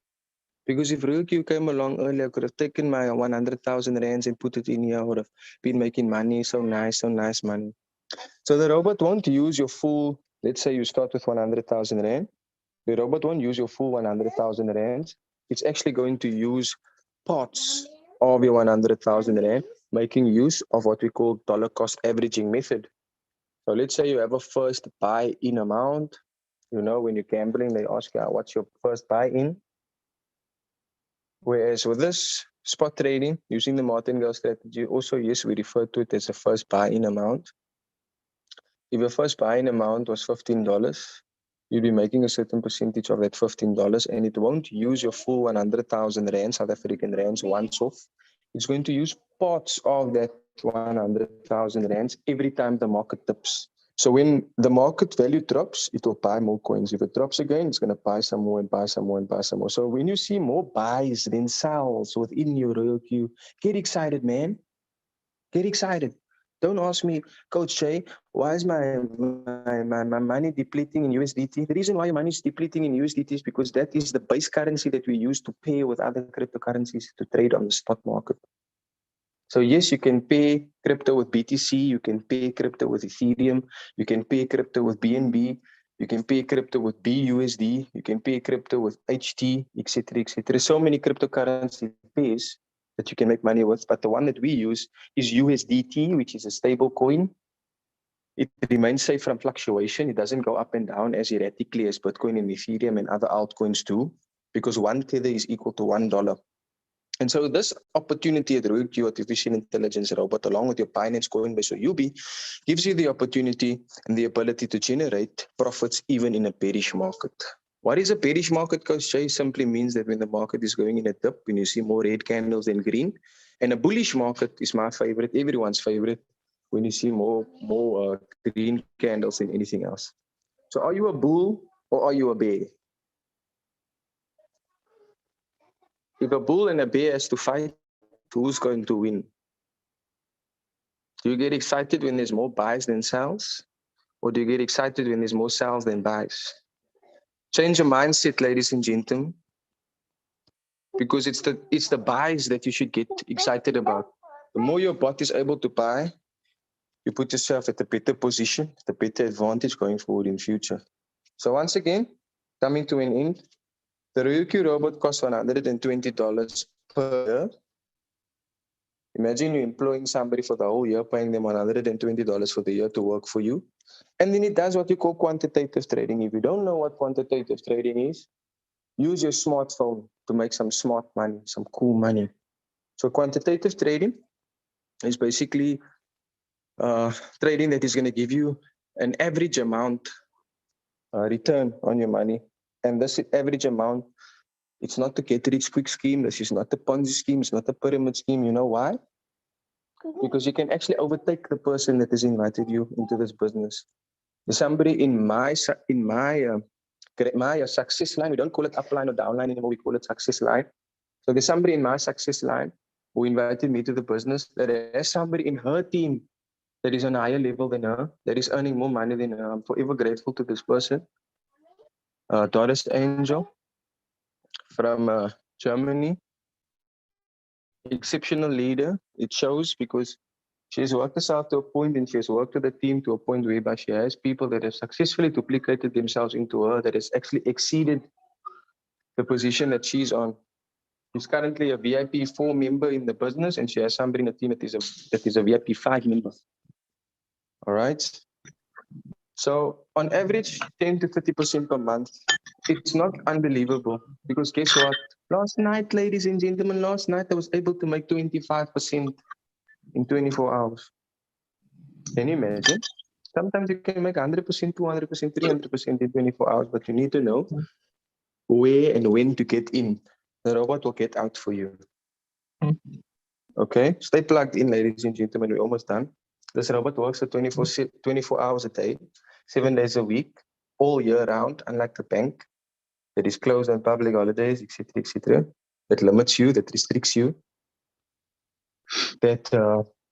Because if Royal Q came along earlier, I could have taken my 100,000 rands and put it in here. I would have been making money, so nice money. So the robot won't use your full, let's say you start with 100,000 rand. The robot won't use your full 100,000 rands. It's actually going to use parts of your 100,000 rand, making use of what we call dollar cost averaging method. So let's say you have a first buy-in amount. You know, when you're gambling, they ask you, what's your first buy-in? Whereas with this spot trading, using the martingale strategy, also, yes, we refer to it as a first buy-in amount. If your first buy-in amount was $15, you'll be making a certain percentage of that $15, and it won't use your full 100,000 rand, South African rands, once off. It's going to use parts of that 100,000 rands every time the market dips. So when the market value drops, it will buy more coins. If it drops again, it's going to buy some more and buy some more and buy some more. So when you see more buys than sells within your Royal Q, get excited, man. Get excited. Don't ask me, Coach Jay, why is my money depleting in USDT? The reason why your money is depleting in USDT is because that is the base currency that we use to pay with other cryptocurrencies to trade on the stock market. So yes, you can pay crypto with BTC, you can pay crypto with Ethereum, you can pay crypto with BNB, you can pay crypto with BUSD, you can pay crypto with HT, etc., etc. So many cryptocurrency pairs that you can make money with, but the one that we use is USDT, which is a stable coin. It remains safe from fluctuation. It doesn't go up and down as erratically as Bitcoin and Ethereum and other altcoins do, because one tether is equal to $1. And so this opportunity at Royal Q Artificial Intelligence Robot, along with your Binance, Coinbase, or UB, gives you the opportunity and the ability to generate profits even in a bearish market. What is a bearish market, Coach Jay? Simply means that when the market is going in a dip, when you see more red candles than green. And a bullish market is my favorite, everyone's favorite, when you see more green candles than anything else. So are you a bull or are you a bear? If a bull and a bear has to fight, who's going to win? Do you get excited when there's more buys than sells? Or do you get excited when there's more sells than buys? Change your mindset, ladies and gentlemen, because it's the buys that you should get excited about. The more your bot is able to buy, you put yourself at a better position, the better advantage going forward in future. So once again, coming to an end, the Royal Q robot costs $120 per year. Imagine you're employing somebody for the whole year, paying them $120 for the year to work for you. And then it does what you call quantitative trading. If you don't know what quantitative trading is, use your smartphone to make some smart money, some cool money. So quantitative trading is basically trading that is going to give you an average amount return on your money. And this average amount It's not the get rich quick scheme. This is not the Ponzi scheme. It's not a pyramid scheme. You know why? Because you can actually overtake the person that has invited you into this business. There's somebody in my success line. We don't call it upline or downline anymore. We call it success line. So there's somebody in my success line who invited me to the business that has somebody in her team that is on a higher level than her, that is earning more money than her. I'm forever grateful to this person. Doris Angel from Germany. Exceptional leader. It shows because she has worked herself to a point and she has worked with the team to a point whereby she has people that have successfully duplicated themselves into her, that has actually exceeded the position that she's on. She's currently a VIP 4 member in the business, and she has somebody in the team that is a VIP 5 member. All right. So on average, 10 to 30% per month. It's not unbelievable because guess what? Last night, ladies and gentlemen, last night I was able to make 25% in 24 hours. Can you imagine? Sometimes you can make 100%, 200%, 300% in 24 hours, but you need to know where and when to get in. The robot will get out for you. Okay, stay plugged in, ladies and gentlemen. We're almost done. This robot works at 24 hours a day, 7 days a week, all year round, unlike the bank that is closed on public holidays, etc., etc. That limits you, that restricts you, that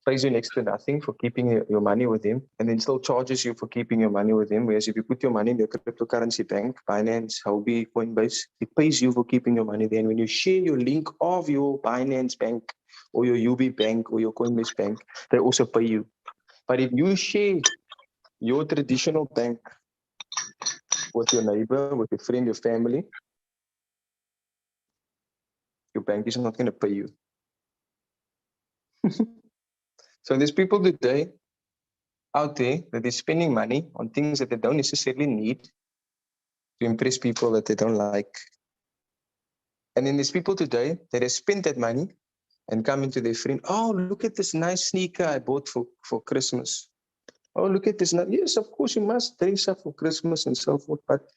pays you next to nothing for keeping your money with him, and then still charges you for keeping your money with him. Whereas if you put your money in your cryptocurrency bank, Binance, Huobi, Coinbase, it pays you for keeping your money there. And when you share your link of your Binance bank or your UB bank or your Coinbase bank, they also pay you. But if you share your traditional bank with your neighbor, with your friend, your family, your bank is not going to pay you. So there's people today out there that is spending money on things that they don't necessarily need to impress people that they don't like. And then there's people today that have spent that money and come into their friend, oh, look at this nice sneaker I bought for Christmas. Oh, look at this. Yes, of course, you must dress up for Christmas and so forth. But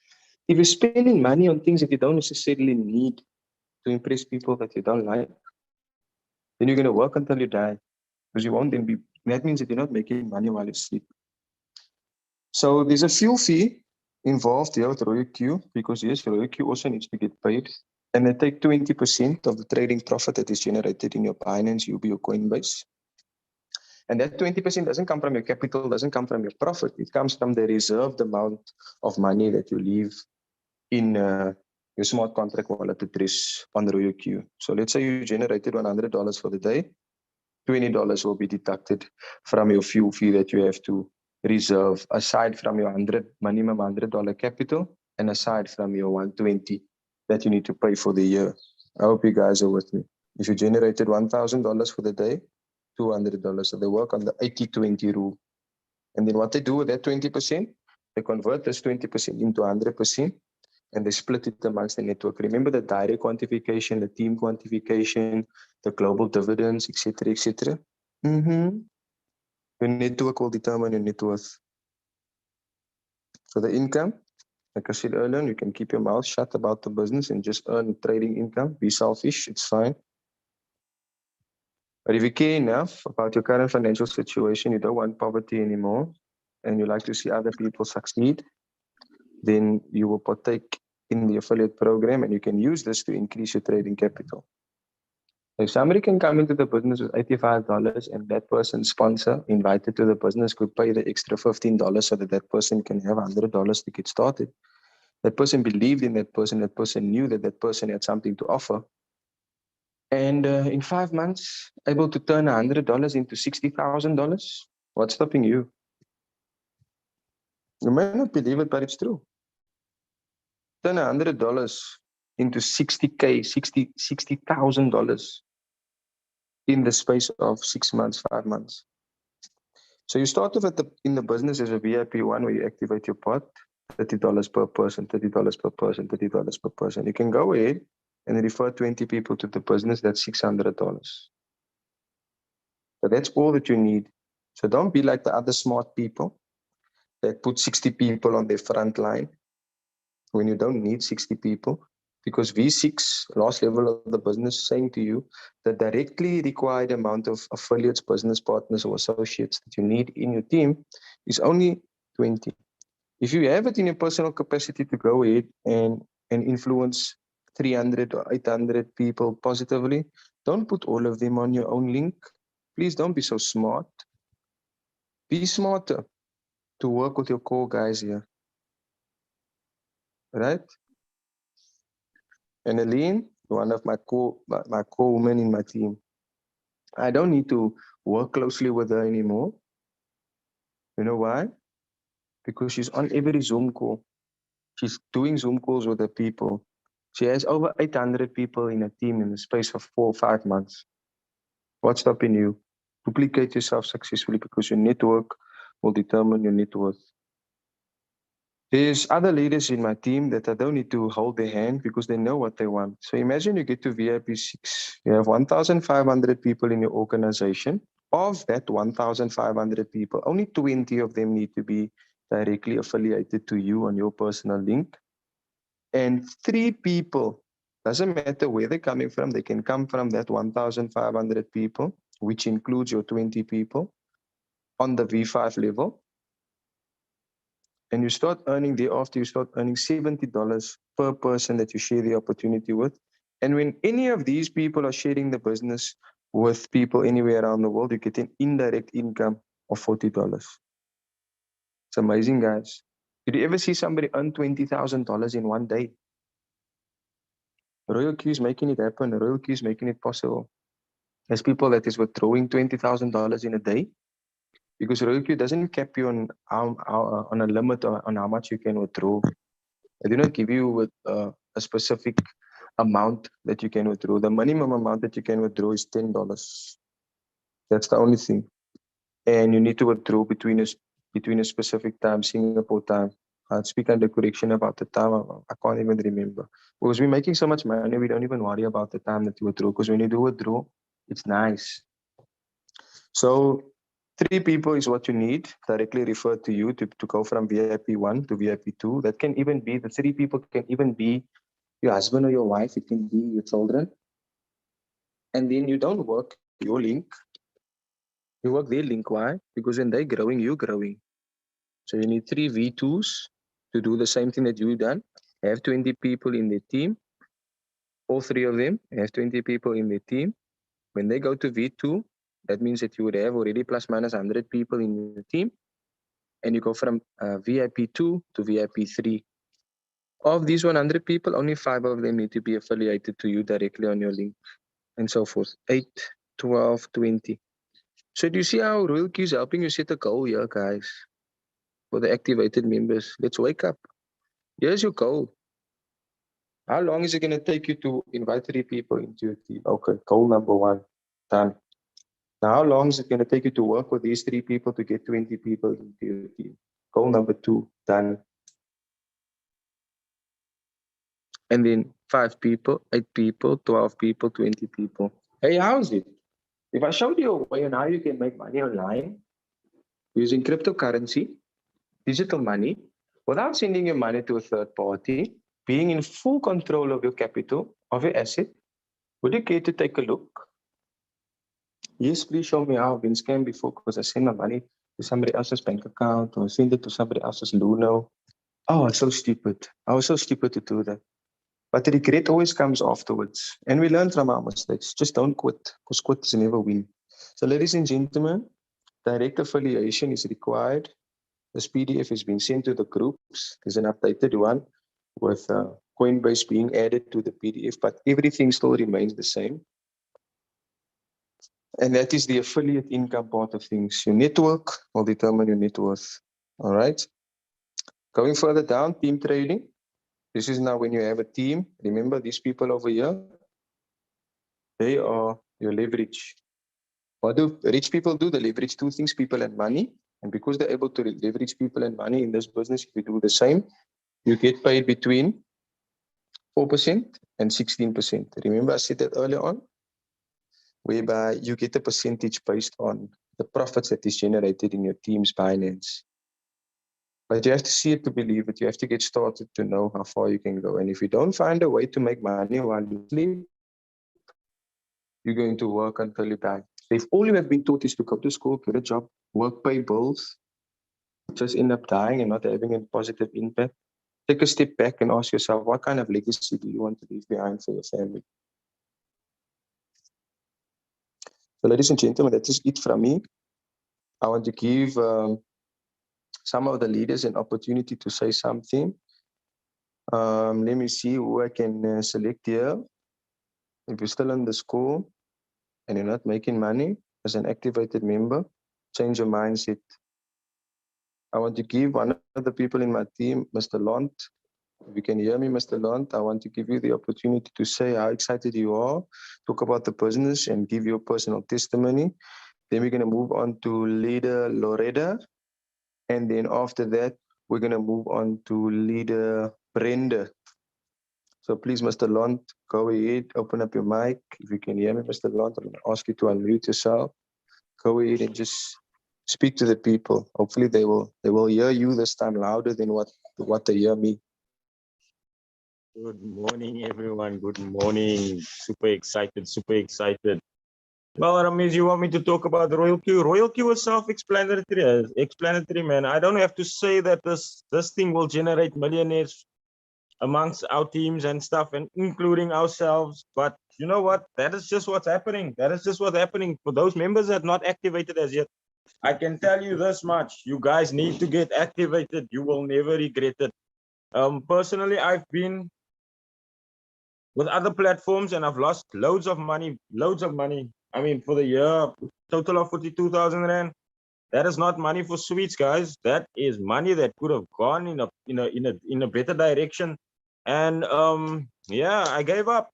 if you're spending money on things that you don't necessarily need to impress people that you don't like, then you're going to work until you die. Because you won't then be, that means that you're not making money while you sleep. So there's a fuel fee involved here with RoyoQ, because yes, RoyoQ also needs to get paid. And they take 20% of the trading profit that is generated in your Binance, UB, or Coinbase. And that 20% doesn't come from your capital, doesn't come from your profit. It comes from the reserved amount of money that you leave in your smart contract wallet address on RoyoQ. So let's say you generated $100 for the day. $20 will be deducted from your fuel fee that you have to reserve, aside from your minimum $100 capital, and aside from your $120 that you need to pay for the year. I hope you guys are with me. If you generated $1,000 for the day, $200. So they work on the 80-20 rule. And then what they do with that 20%, they convert this 20% into 100%, and they split it amongst the network. Remember the direct quantification, the team quantification, the global dividends, etc., etc. Your network will determine your net worth. So the income, like I said earlier, you can keep your mouth shut about the business and just earn trading income. Be selfish, it's fine. But if you care enough about your current financial situation, you don't want poverty anymore, and you like to see other people succeed, then you will partake in the affiliate program, and you can use this to increase your trading capital. If somebody can come into the business with $85 and that person's sponsor invited to the business could pay the extra $15 so that that person can have $100 to get started. That person believed in that person knew that that person had something to offer. And in 5 months, able to turn $100 into $60,000. What's stopping you? You may not believe it, but it's true. Turn $100 into $60,000 in the space of 6 months, 5 months. So you start off in the business as a VIP 1 where you activate your pot, $30 per person, $30 per person, $30 per person. You can go ahead and refer 20 people to the business, that's $600. So that's all that you need. So don't be like the other smart people that put 60 people on their front line when you don't need 60 people. because V6, last level of the business, is saying to you the directly required amount of affiliates, business partners, or associates that you need in your team is only 20. If you have it in your personal capacity to go ahead and influence 300 or 800 people positively, don't put all of them on your own link. Please don't be so smart. Be smarter to work with your core guys here. Right? And Aline, one of my core women in my team. I don't need to work closely with her anymore. You know why? Because she's on every Zoom call. She's doing Zoom calls with the people. She has over 800 people in a team in the space of 4 or 5 months. What's stopping you? Duplicate yourself successfully, because your network will determine your net worth. There's other leaders in my team that I don't need to hold their hand because they know what they want. So imagine you get to VIP 6. You have 1,500 people in your organization. Of that 1,500 people, only 20 of them need to be directly affiliated to you on your personal link. And 3 people, doesn't matter where they're coming from, they can come from that 1,500 people, which includes your 20 people on the V5 level. And you start earning thereafter, you start earning $70 per person that you share the opportunity with. And when any of these people are sharing the business with people anywhere around the world, you get an indirect income of $40. It's amazing, guys. Did you ever see somebody earn $20,000 in one day? Royal Q is making it happen. Royal Q is making it possible. There's people that is withdrawing $20,000 in a day, because Royal Q doesn't cap you on on a limit on how much you can withdraw. I do not give you with a specific amount that you can withdraw. The minimum amount that you can withdraw is $10. That's the only thing. And you need to withdraw between a specific time, Singapore time. I'll speak under correction about the time. I can't even remember. Because we're making so much money, we don't even worry about the time that you withdraw. Because when you do withdraw, it's nice. So 3 people is what you need, directly referred to you to go from VIP 1 to VIP 2. That can even be, the 3 people can even be your husband or your wife. It can be your children. And then you don't work your link. You work their link. Why? Because when they're growing, you're growing. So you need 3 V2s to do the same thing that you've done. Have 20 people in the team. All 3 of them have 20 people in the team. When they go to V2, that means that you would have already plus minus 100 people in the team. And you go from VIP 2 to VIP 3. Of these 100 people, only 5 of them need to be affiliated to you directly on your link, and so forth. 8, 12, 20. So do you see how Royal Q is helping you set a goal here, guys? For the activated members, let's wake up. Here's your goal. How long is it going to take you to invite 3 people into your team? Okay, goal number 1, done. Now, how long is it going to take you to work with these 3 people to get 20 people into your team? Goal number 2, done. And then 5 people, 8 people, 12 people, 20 people. Hey, how's it? If I showed you a way on how you can make money online using cryptocurrency, digital money, without sending your money to a third party, being in full control of your capital, of your asset, would you care to take a look? Yes, please show me how I've been scammed before, because I send my money to somebody else's bank account or send it to somebody else's Luno. Oh, I'm so stupid. I was so stupid to do that. But the regret always comes afterwards. And we learn from our mistakes. Just don't quit, because quit is never win. So ladies and gentlemen, direct affiliation is required. This PDF has been sent to the groups. There's an updated one with Coinbase being added to the PDF, but everything still remains the same. And that is the affiliate income part of things. Your network will determine your net worth. All right. Going further down, team trading. This is now when you have a team. Remember, these people over here, they are your leverage. What do rich people do? They leverage 2 things, people and money. And because they're able to leverage people and money in this business, if you do the same, you get paid between 4% and 16%. Remember I said that earlier on? Whereby you get a percentage based on the profits that is generated in your team's finance. But you have to see it to believe it. You have to get started to know how far you can go. And if you don't find a way to make money while you sleep, you're going to work until you die. If all you have been taught is to go to school, get a job, work, pay bills, just end up dying and not having a positive impact, take a step back and ask yourself, what kind of legacy do you want to leave behind for your family? So, ladies and gentlemen, that is it from me. I want to give some of the leaders an opportunity to say something. Let me see who I can select here. If you're still in the school and you're not making money as an activated member, change your mindset. I want to give one of the people in my team, Mr. Lont. If you can hear me, Mr. Lont, I want to give you the opportunity to say how excited you are, talk about the business and give your personal testimony. Then we're going to move on to Leader Loretta. And then after that, we're going to move on to Leader Brenda. So please, Mr. Lont, go ahead, open up your mic. If you can hear me, Mr. Lont, I'm going to ask you to unmute yourself. Go ahead and just speak to the people. Hopefully they will hear you this time louder than what they hear me. Good morning, everyone. Good morning. Super excited, super excited. Well, Ramesh, you want me to talk about Royal Q? Royal Q is self-explanatory, man. I don't have to say that this thing will generate millionaires amongst our teams and stuff, and including ourselves. But you know what? That is just what's happening. That is just what's happening. For those members that are not activated as yet, I can tell you this much. You guys need to get activated. You will never regret it. Personally, I've been with other platforms and I've lost loads of money. I mean, for the year, total of 42,000 Rand. That is not money for sweets, guys. That is money that could have gone in a better direction. And yeah, I gave up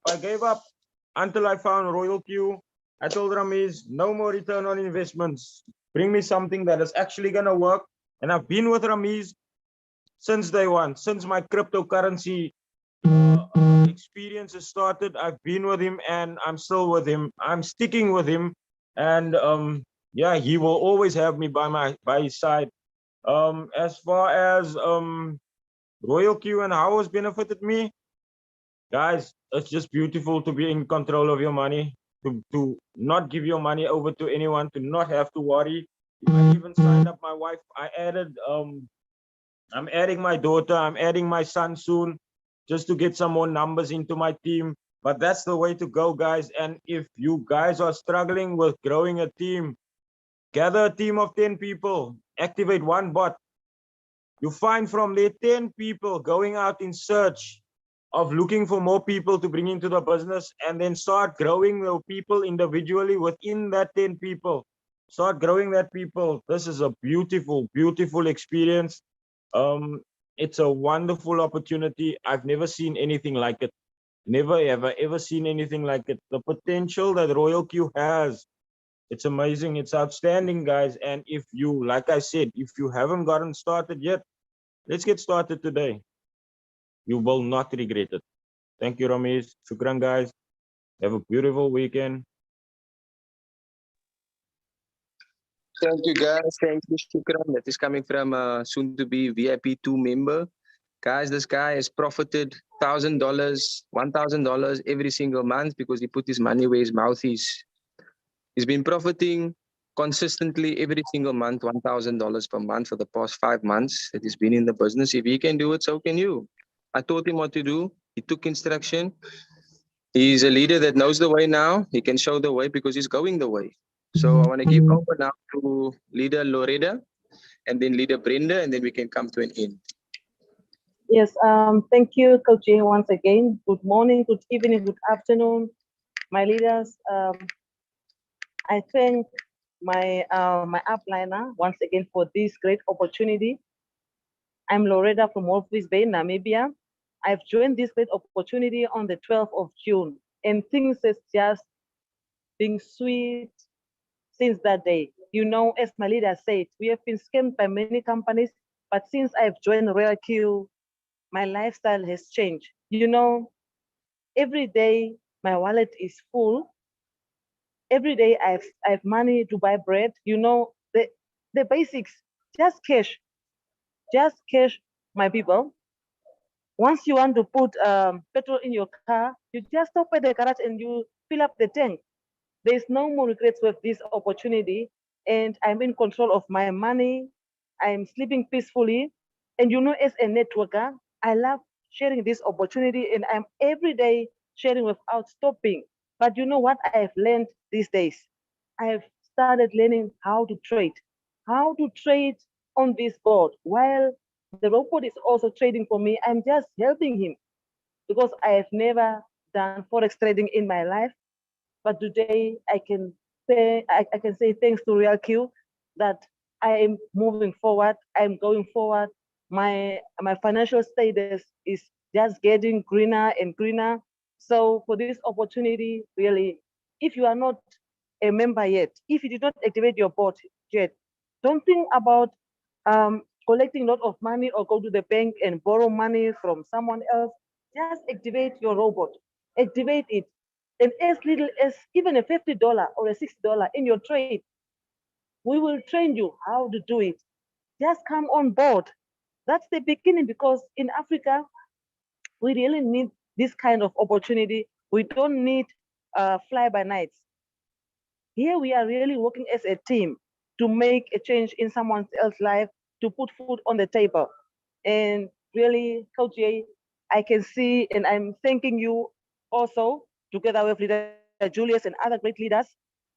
until I found Royal Q. I told Ramesh, no more return on investments. Bring me something that is actually gonna work. And I've been with Ramesh since day one, since my cryptocurrency experience has started. I've been with him and I'm still with him. I'm sticking with him. And yeah, he will always have me by his side. As far as Royal Q and how it's benefited me, guys, it's just beautiful to be in control of your money, to not give your money over to anyone, to not have to worry. I even signed up my wife. I'm adding my daughter, I'm adding my son soon, just to get some more numbers into my team. But that's the way to go, guys. And if you guys are struggling with growing a team, gather a team of 10 people, activate one bot. You find from there 10 people going out in search of looking for more people to bring into the business, and then start growing the people individually within that 10 people. Start growing that people. This is a beautiful, beautiful experience. It's a wonderful opportunity. I've never seen anything like it. Never, ever seen anything like it. The potential that Royal Q has, it's amazing. It's outstanding, guys. And if you, like I said, if you haven't gotten started yet, let's get started today. You will not regret it. Thank you, Ramesh. Shukran, guys. Have a beautiful weekend. Thank you, guys. Thank you, Shukran. That is coming from a soon-to-be VIP2 member. Guys, this guy has profited $1,000, $1,000 every single month because he put his money where his mouth is. He's been profiting consistently every single month, $1,000 per month for the past 5 months that he's been in the business. If he can do it, so can you. I taught him what to do. He took instruction. He's a leader that knows the way now. He can show the way because he's going the way. So I want to give over now to Leader Loretta and then Leader Brenda, and then we can come to an end. Yes, thank you, Coach Jay, once again. Good morning, good evening, good afternoon, my leaders. I thank my my upliner once again for this great opportunity. I'm Loretta from Walvis Bay, Namibia. I've joined this great opportunity on the 12th of June, and things has just been sweet since that day. You know, as my leader said, we have been scammed by many companies, but since I've joined Royal Q, my lifestyle has changed. You know, every day my wallet is full. Every day I have money to buy bread. You know, the basics, just cash. just cash, my people. Once you want to put petrol in your car, you just stop at the garage and you fill up the tank. There's no more regrets with this opportunity, and I'm in control of my money. I'm sleeping peacefully. And you know, as a networker, I love sharing this opportunity, and I'm every day sharing without stopping. But you know what I have learned these days? I have started learning how to trade on this board. While the robot is also trading for me, I'm just helping him because I have never done forex trading in my life. But today I can say thanks to RealQ that I am moving forward. I'm going forward. My financial status is just getting greener and greener. So for this opportunity, really, if you are not a member yet, if you did not activate your bot yet, don't think about collecting a lot of money or go to the bank and borrow money from someone else. Just activate your robot. Activate it. And as little as even a $50 or a $60 in your trade, we will train you how to do it. Just come on board. That's the beginning because in Africa, we really need this kind of opportunity. We don't need fly by nights. Here we are really working as a team to make a change in someone else's life, to put food on the table. And really, Coach Jay, I can see and I'm thanking you also, together with Leader Julius and other great leaders.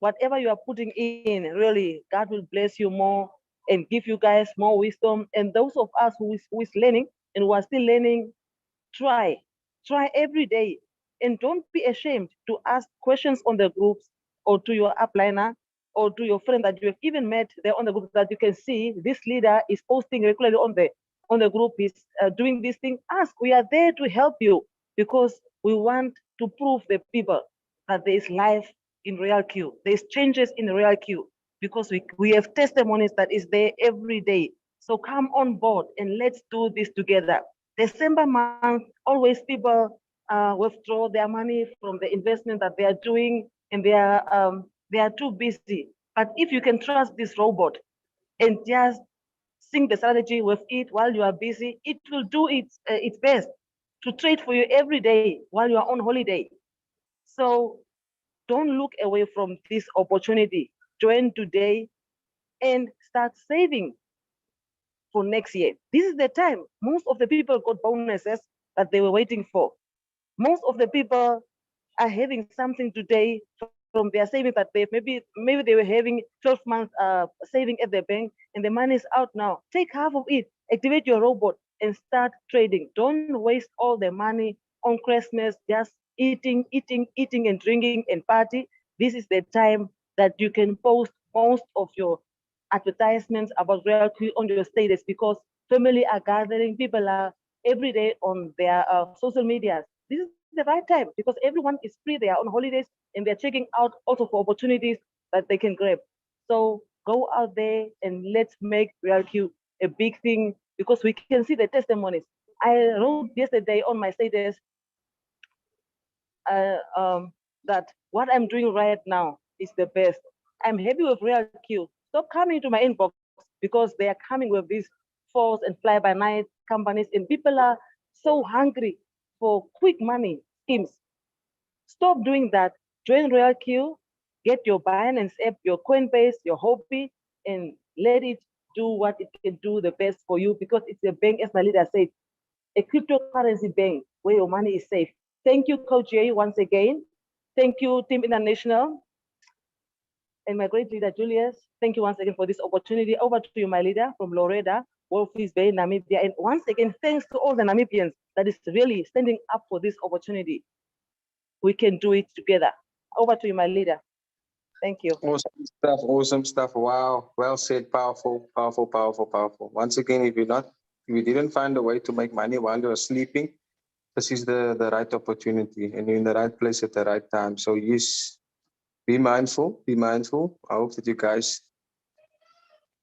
Whatever you are putting in, really, God will bless you more and give you guys more wisdom. And those of us who is learning and who are still learning, try. Try every day. And don't be ashamed to ask questions on the groups or to your upliner or to your friend that you have even met there on the group that you can see this leader is posting regularly on the group, is doing this thing. Ask. We are there to help you because we want to prove the people that there is life in RealQ. There's changes in RealQ because we have testimonies that is there every day. So come on board and let's do this together. December month, always people withdraw their money from the investment that they are doing, and they are too busy. But if you can trust this robot and just sync the strategy with it while you are busy, it will do its best to trade for you every day while you are on holiday. So don't look away from this opportunity. Join today and start saving for next year. This is the time. Most of the people got bonuses that they were waiting for. Most of the people are having something today from their savings that maybe they were having 12 months saving at the bank and the money is out now. Take half of it, activate your robot and start trading. Don't waste all the money on Christmas just eating and drinking and party. This is the time that you can post most of your advertisements about RealQ on your status because family are gathering, people are every day on their social medias. This is the right time because everyone is free, they are on holidays and they're checking out also for opportunities that they can grab. So go out there and let's make RealQ a big thing because we can see the testimonies. I wrote yesterday on my status that what I'm doing right now is the best. I'm happy with RealQ. Stop coming to my inbox because they are coming with these false and fly-by-night companies and people are so hungry for quick money schemes. Stop doing that. Join RealQ, get your Binance app, your Coinbase, your Hobby, and let it do what it can do the best for you because it's a bank, as my leader said, a cryptocurrency bank where your money is safe. Thank you, Coach Jay, once again. Thank you, Team International, and my great leader, Julius. Thank you once again for this opportunity. Over to you, my leader from Loreda, Wolfies Bay, Namibia. And once again, thanks to all the Namibians that is really standing up for this opportunity. We can do it together. Over to you, my leader. Thank you. Awesome stuff. Wow. Well said. Powerful, powerful, powerful, powerful. Once again, if you didn't find a way to make money while you're sleeping, this is the right opportunity and you're in the right place at the right time. So yes, be mindful, be mindful. I hope that you guys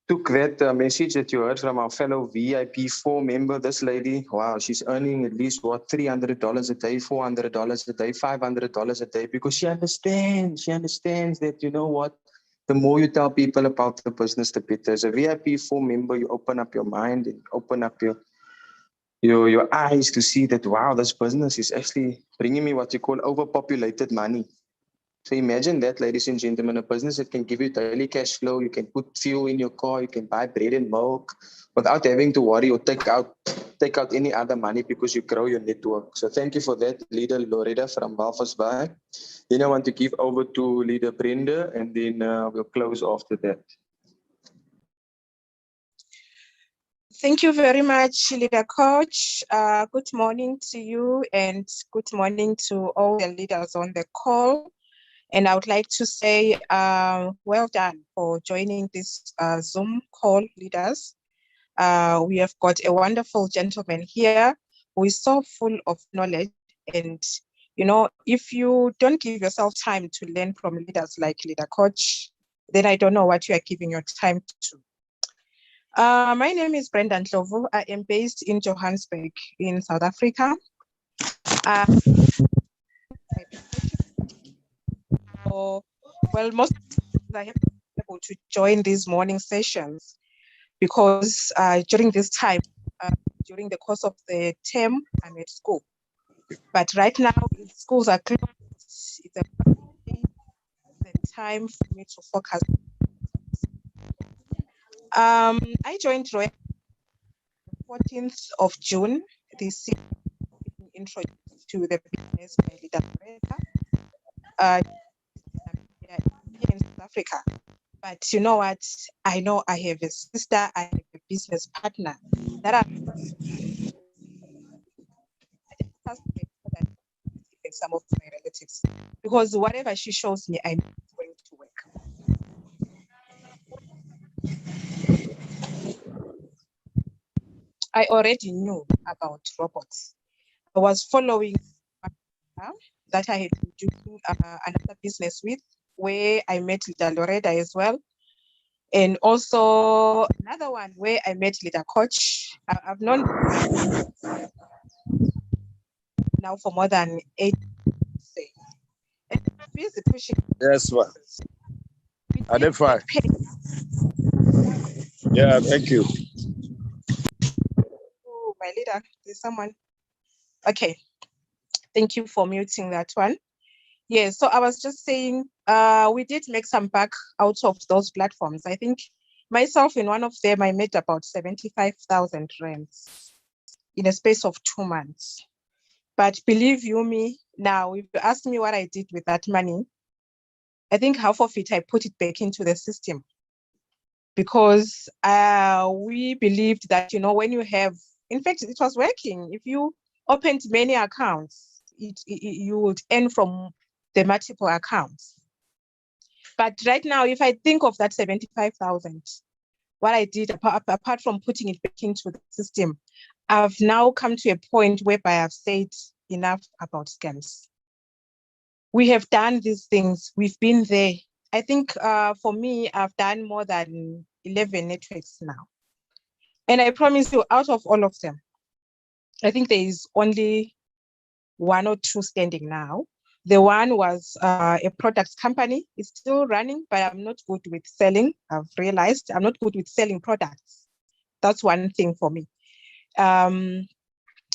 took that message that you heard from our fellow VIP 4 member, this lady. Wow, she's earning at least what, $300 a day, $400 a day, $500 a day, because she understands that, you know what, the more you tell people about the business, the better. As a VIP4 member, you open up your mind and open up your eyes to see that, wow, this business is actually bringing me what you call overpopulated money. So imagine that, ladies and gentlemen, a business that can give you daily cash flow. You can put fuel in your car. You can buy bread and milk without having to worry or take out any other money because you grow your network. So thank you for that, Leader Loretta from Walvisbaai. Then I want to give over to Leader Brenda, and then we'll close after that. Thank you very much, Leader Coach. Good morning to you and good morning to all the leaders on the call. And I would like to say well done for joining this Zoom call, leaders. We have got a wonderful gentleman here who is so full of knowledge. And, you know, if you don't give yourself time to learn from leaders like Leader Coach, then I don't know what you are giving your time to. My name is Brenda Ndlovu. I am based in Johannesburg in South Africa. Well, most I have been able to join these morning sessions because during this time, during the course of the term, I'm at school. But right now, schools are closed. It's the time for me to focus. I joined Royal 14th of June this year, introduced to the business by Leader Loretta here in South Africa. But you know what? I know I have a sister, I have a business partner that are some of my relatives, because whatever she shows me, I know it's going to work. I already knew about robots. I was following that I had been doing another business with, where I met Leader Loretta as well. And also another one where I met Leader Coach. I've known now for more than 8 years. And I'm busy pushing. Yes, ma'am. Identify. Yeah, thank you. Oh, my leader, there's someone. Okay, thank you for muting that one. Yeah, so I was just saying, we did make some back out of those platforms. I think myself in one of them, I made about 75,000 rands in a space of 2 months. But believe you me, now if you ask me what I did with that money, I think half of it I put it back into the system, because we believed that, you know, when you have, in fact, it was working. If you opened many accounts, you would earn from the multiple accounts. But right now, if I think of that 75,000, what I did, apart from putting it back into the system, I've now come to a point whereby I've said enough about scams. We have done these things. We've been there. I think for me, I've done more than 11 networks now. And I promise you, out of all of them, I think there is only 1 or 2 standing now. The one was a product company. It's still running, but I'm not good with selling. I've realized I'm not good with selling products. That's one thing for me. And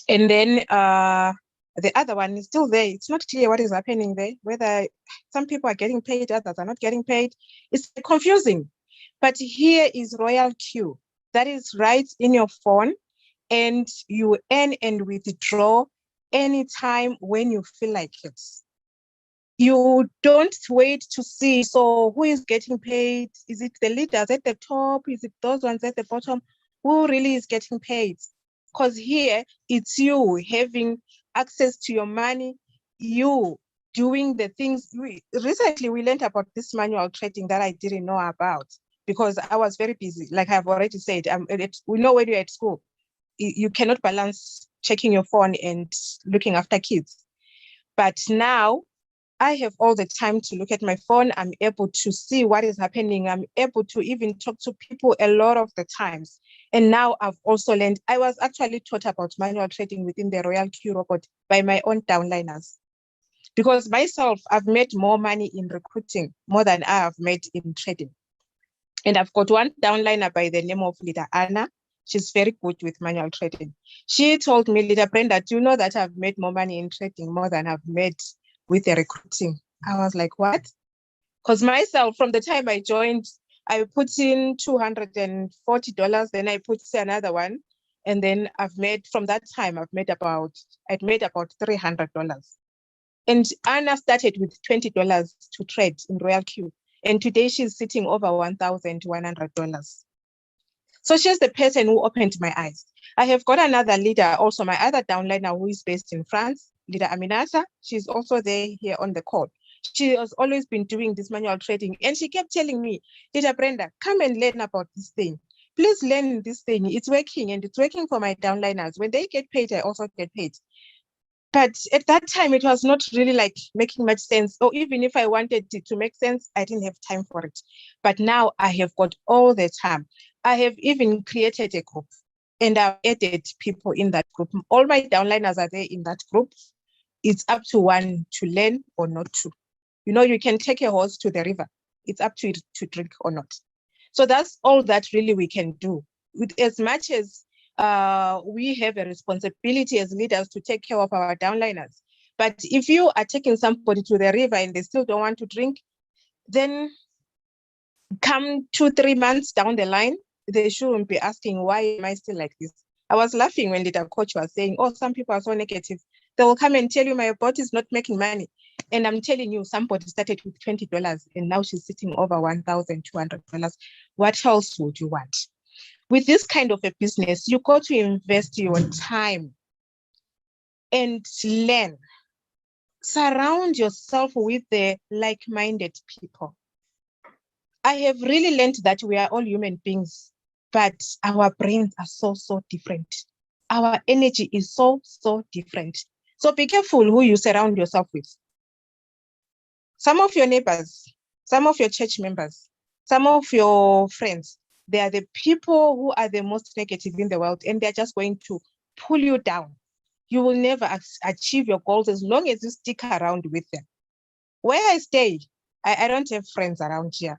then the other one is still there. It's not clear what is happening there, whether some people are getting paid, others are not getting paid. It's confusing. But here is Royal Q. That is right in your phone, and you earn and withdraw anytime when you feel like it. You don't wait to see, so who is getting paid? Is it the leaders at the top? Is it those ones at the bottom? Who really is getting paid? Because here it's you having access to your money, you doing the things. Recently, we learned about this manual trading that I didn't know about, because I was very busy. Like I've already said, we know when you're at school, you cannot balance checking your phone and looking after kids. But now I have all the time to look at my phone. I'm able to see what is happening. I'm able to even talk to people a lot of the times. And now I've also learned, I was actually taught about manual trading within the Royal Q robot by my own downliners, Because myself, I've made more money in recruiting more than I have made in trading. And I've got one downliner by the name of Leader Anna. She's very good with manual trading. She told me, Leader Brenda, do you know that I've made more money in trading more than I've made with the recruiting? I was like, what? Because myself, from the time I joined, I put in $240, then I put another one. And then from that time, I'd made about $300. And Anna started with $20 to trade in Royal Q. And today she's sitting over $1,100. So she's the person who opened my eyes. I have got another leader, also my other downliner who is based in France, Leader Aminata. She's also there here on the call. She has always been doing this manual trading. And she kept telling me, Leader Brenda, come and learn about this thing. Please learn this thing. It's working, and it's working for my downliners. When they get paid, I also get paid. But at that time, it was not really like making much sense. Or even if I wanted it to make sense, I didn't have time for it. But now I have got all the time. I have even created a group, and I've added people in that group. All my downliners are there in that group. It's up to one to learn or not to. You know, you can take a horse to the river. It's up to it to drink or not. So that's all that really we can do. With as much as we have a responsibility as leaders to take care of our downliners. But if you are taking somebody to the river and they still don't want to drink, then come 2-3 months down the line, they shouldn't be asking, why am I still like this? I was laughing when Leader Coach was saying, oh, some people are so negative. They will come and tell you my bot is not making money. And I'm telling you, somebody started with $20 and now she's sitting over $1,200. What else would you want? With this kind of a business, you got to invest your time and learn. Surround yourself with the like-minded people. I have really learned that we are all human beings, but our brains are so different. Our energy is so different. So be careful who you surround yourself with. Some of your neighbors, some of your church members, some of your friends, they are the people who are the most negative in the world, and they're just going to pull you down. You will never achieve your goals as long as you stick around with them. Where I stay, I don't have friends around here.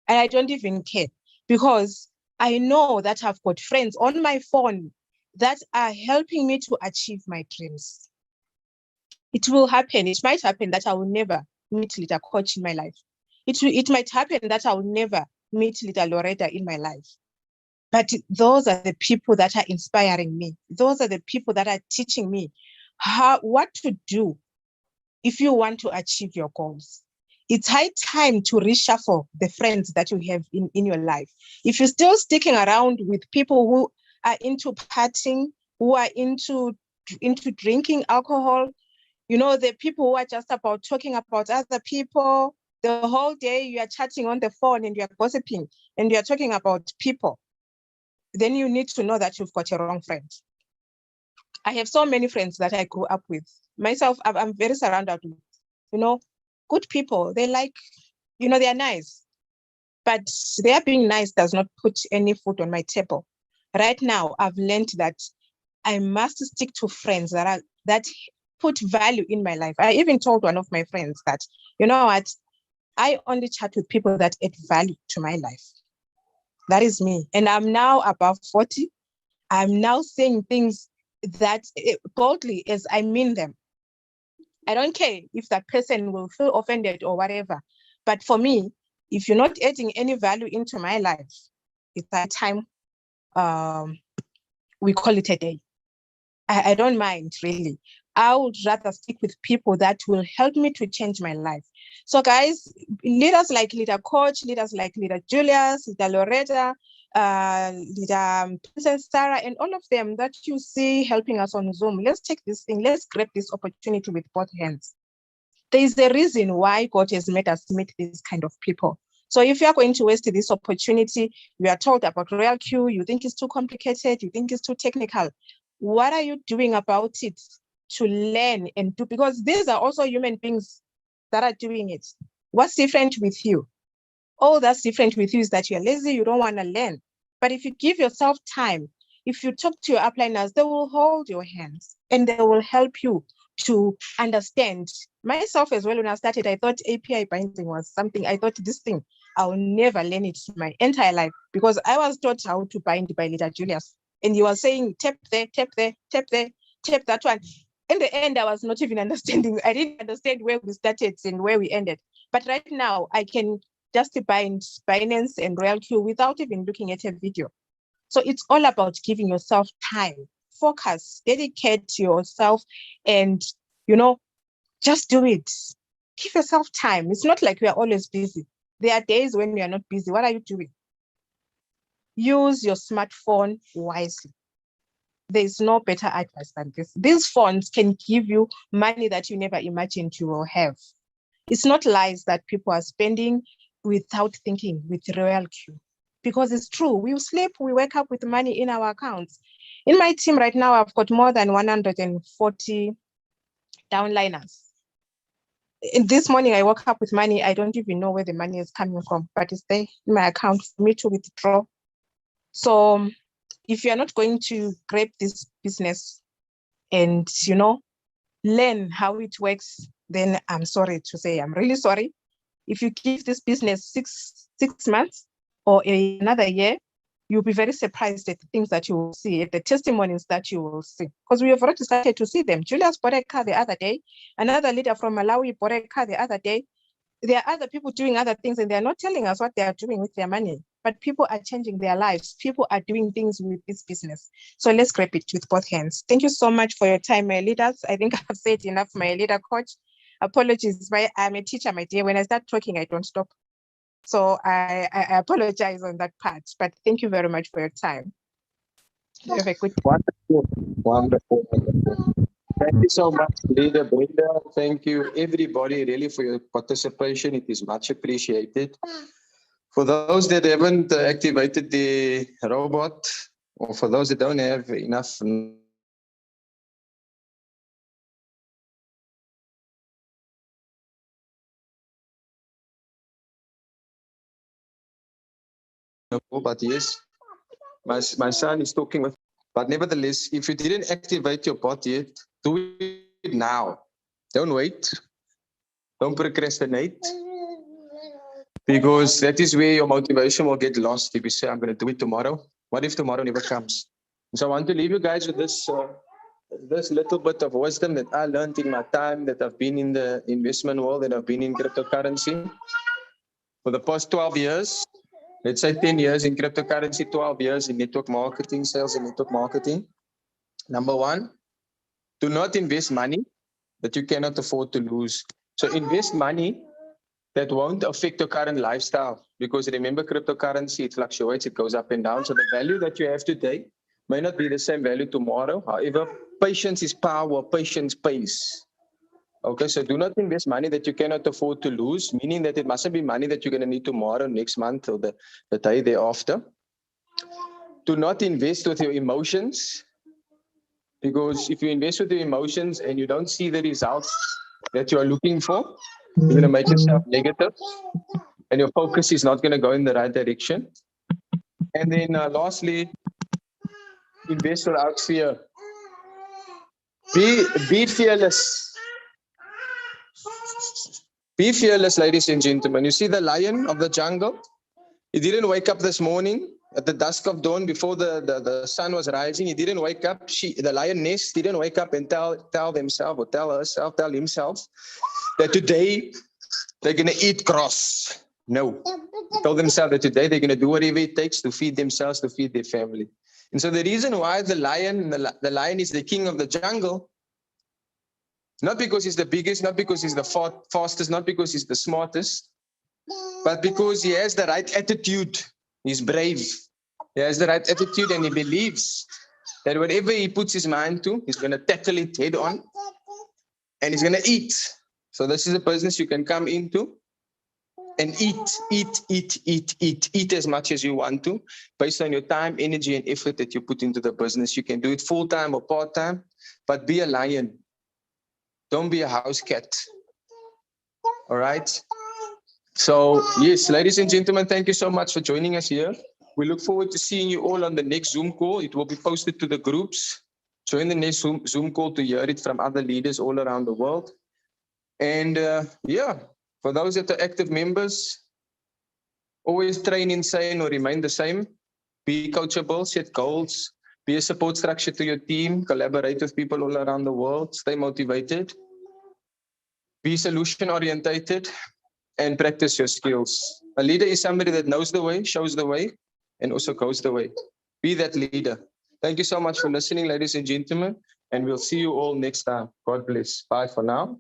And I don't even care, because I know that I've got friends on my phone that are helping me to achieve my dreams. It will happen. It might happen that I will never meet Leader Coach in my life. It might happen that I will never meet Leader Loretta in my life. But those are the people that are inspiring me. Those are the people that are teaching me what to do if you want to achieve your goals. It's high time to reshuffle the friends that you have in your life. If you're still sticking around with people who are into partying, who are into drinking alcohol, you know, the people who are just about talking about other people, the whole day you are chatting on the phone and you are gossiping and you are talking about people, then you need to know that you've got a wrong friend. I have so many friends that I grew up with. Myself, I'm very surrounded with, you know, good people. They like, you know, they are nice. But their being nice does not put any food on my table. Right now, I've learned that I must stick to friends that put value in my life. I even told one of my friends that, you know what, I only chat with people that add value to my life. That is me. And I'm now above 40. I'm now saying things that boldly as I mean them. I don't care if that person will feel offended or whatever. But for me, if you're not adding any value into my life, it's that time we call it a day. I don't mind, really. I would rather stick with people that will help me to change my life. So guys, leaders like Leader Coach, leaders like Leader Julius, Leader Loretta, Leader Princess Sarah, and all of them that you see helping us on Zoom, let's take this thing, let's grab this opportunity with both hands. There is a reason why God has made us meet these kind of people. So if you are going to waste this opportunity, you are told about Royal Q, you think it's too complicated, you think it's too technical. What are you doing about it to learn and do? Because these are also human beings that are doing it. What's different with you? All that's different with you is that you're lazy, you don't want to learn. But if you give yourself time, if you talk to your upliners, they will hold your hands and they will help you to understand. Myself as well, when I started, I thought API binding was something, I thought this thing, I'll never learn it my entire life because I was taught how to bind by Leader Julius. And he was saying, tap there, tap there, tap there, tap that one. In the end, I was not even understanding. I didn't understand where we started and where we ended. But right now, I can just bind Binance and RoyalQ without even looking at a video. So it's all about giving yourself time, focus, dedicate yourself, and, just do it. Give yourself time. It's not like we are always busy. There are days when we are not busy. What are you doing? Use your smartphone wisely. There's no better advice than this. These phones can give you money that you never imagined you will have. It's not lies that people are spending without thinking with RoyalQ. Because it's true, we sleep, we wake up with money in our accounts. In my team right now, I've got more than 140 downliners. In this morning, I woke up with money. I don't even know where the money is coming from, but it's there in my account for me to withdraw. So if you're not going to grab this business and, learn how it works, then I'm sorry to say, I'm really sorry. If you give this business six months or another year, you'll be very surprised at the things that you will see, at the testimonies that you will see. Because we have already started to see them. Julius bought a car the other day. Another leader from Malawi bought a car the other day. There are other people doing other things and they're not telling us what they are doing with their money. But people are changing their lives. People are doing things with this business. So let's grab it with both hands. Thank you so much for your time, my leaders. I think I've said enough, my leader coach. Apologies, I'm a teacher, my dear. When I start talking, I don't stop. So I apologize on that part, but thank you very much for your time. Have a good Wonderful. Thank you so much, Leader Brenda. Thank you, everybody, really, for your participation. It is much appreciated. For those that haven't activated the robot, or for those that don't have enough but yes, my son is talking with, but nevertheless, if you didn't activate your bot yet, do it now. Don't wait. Don't procrastinate. Because that is where your motivation will get lost. If you say, I'm going to do it tomorrow, what if tomorrow never comes? So I want to leave you guys with this little bit of wisdom that I learned in my time that I've been in the investment world, that I've been in cryptocurrency for the past 12 years. Let's say 10 years in cryptocurrency, 12 years in network marketing, sales and network marketing. Number one, do not invest money that you cannot afford to lose. So invest money that won't affect your current lifestyle, because remember, cryptocurrency, it fluctuates, it goes up and down. So the value that you have today may not be the same value tomorrow. However, patience is power, patience pays. Okay, so do not invest money that you cannot afford to lose, meaning that it mustn't be money that you're going to need tomorrow, next month, or the day thereafter. Do not invest with your emotions, because if you invest with your emotions and you don't see the results that you are looking for, you're going to make yourself negative and your focus is not going to go in the right direction. And then lastly, invest without fear. Be fearless. Be fearless, ladies and gentlemen. You see the lion of the jungle? He didn't wake up this morning at the dusk of dawn before the sun was rising. He didn't wake up. The lioness didn't wake up and tell themselves or tell herself, tell himself that today they're going to eat grass. No. They told themselves that today they're going to do whatever it takes to feed themselves, to feed their family. And so the reason why the lion is the king of the jungle, not because he's the biggest, not because he's the fastest, not because he's the smartest, but because he has the right attitude. He's brave. He has the right attitude and he believes that whatever he puts his mind to, he's going to tackle it head on and he's going to eat. So this is a business you can come into and eat as much as you want to, based on your time, energy, and effort that you put into the business. You can do it full-time or part-time, but be a lion. Don't be a house cat. All right? So, yes, ladies and gentlemen, thank you so much for joining us here. We look forward to seeing you all on the next Zoom call. It will be posted to the groups. Join the next Zoom call to hear it from other leaders all around the world. And yeah, for those that are active members, always train insane or remain the same. Be coachable, set goals, be a support structure to your team, collaborate with people all around the world, stay motivated, be solution orientated, and practice your skills. A leader is somebody that knows the way, shows the way, and also goes the way. Be that leader. Thank you so much for listening, ladies and gentlemen, and we'll see you all next time. God bless. Bye for now.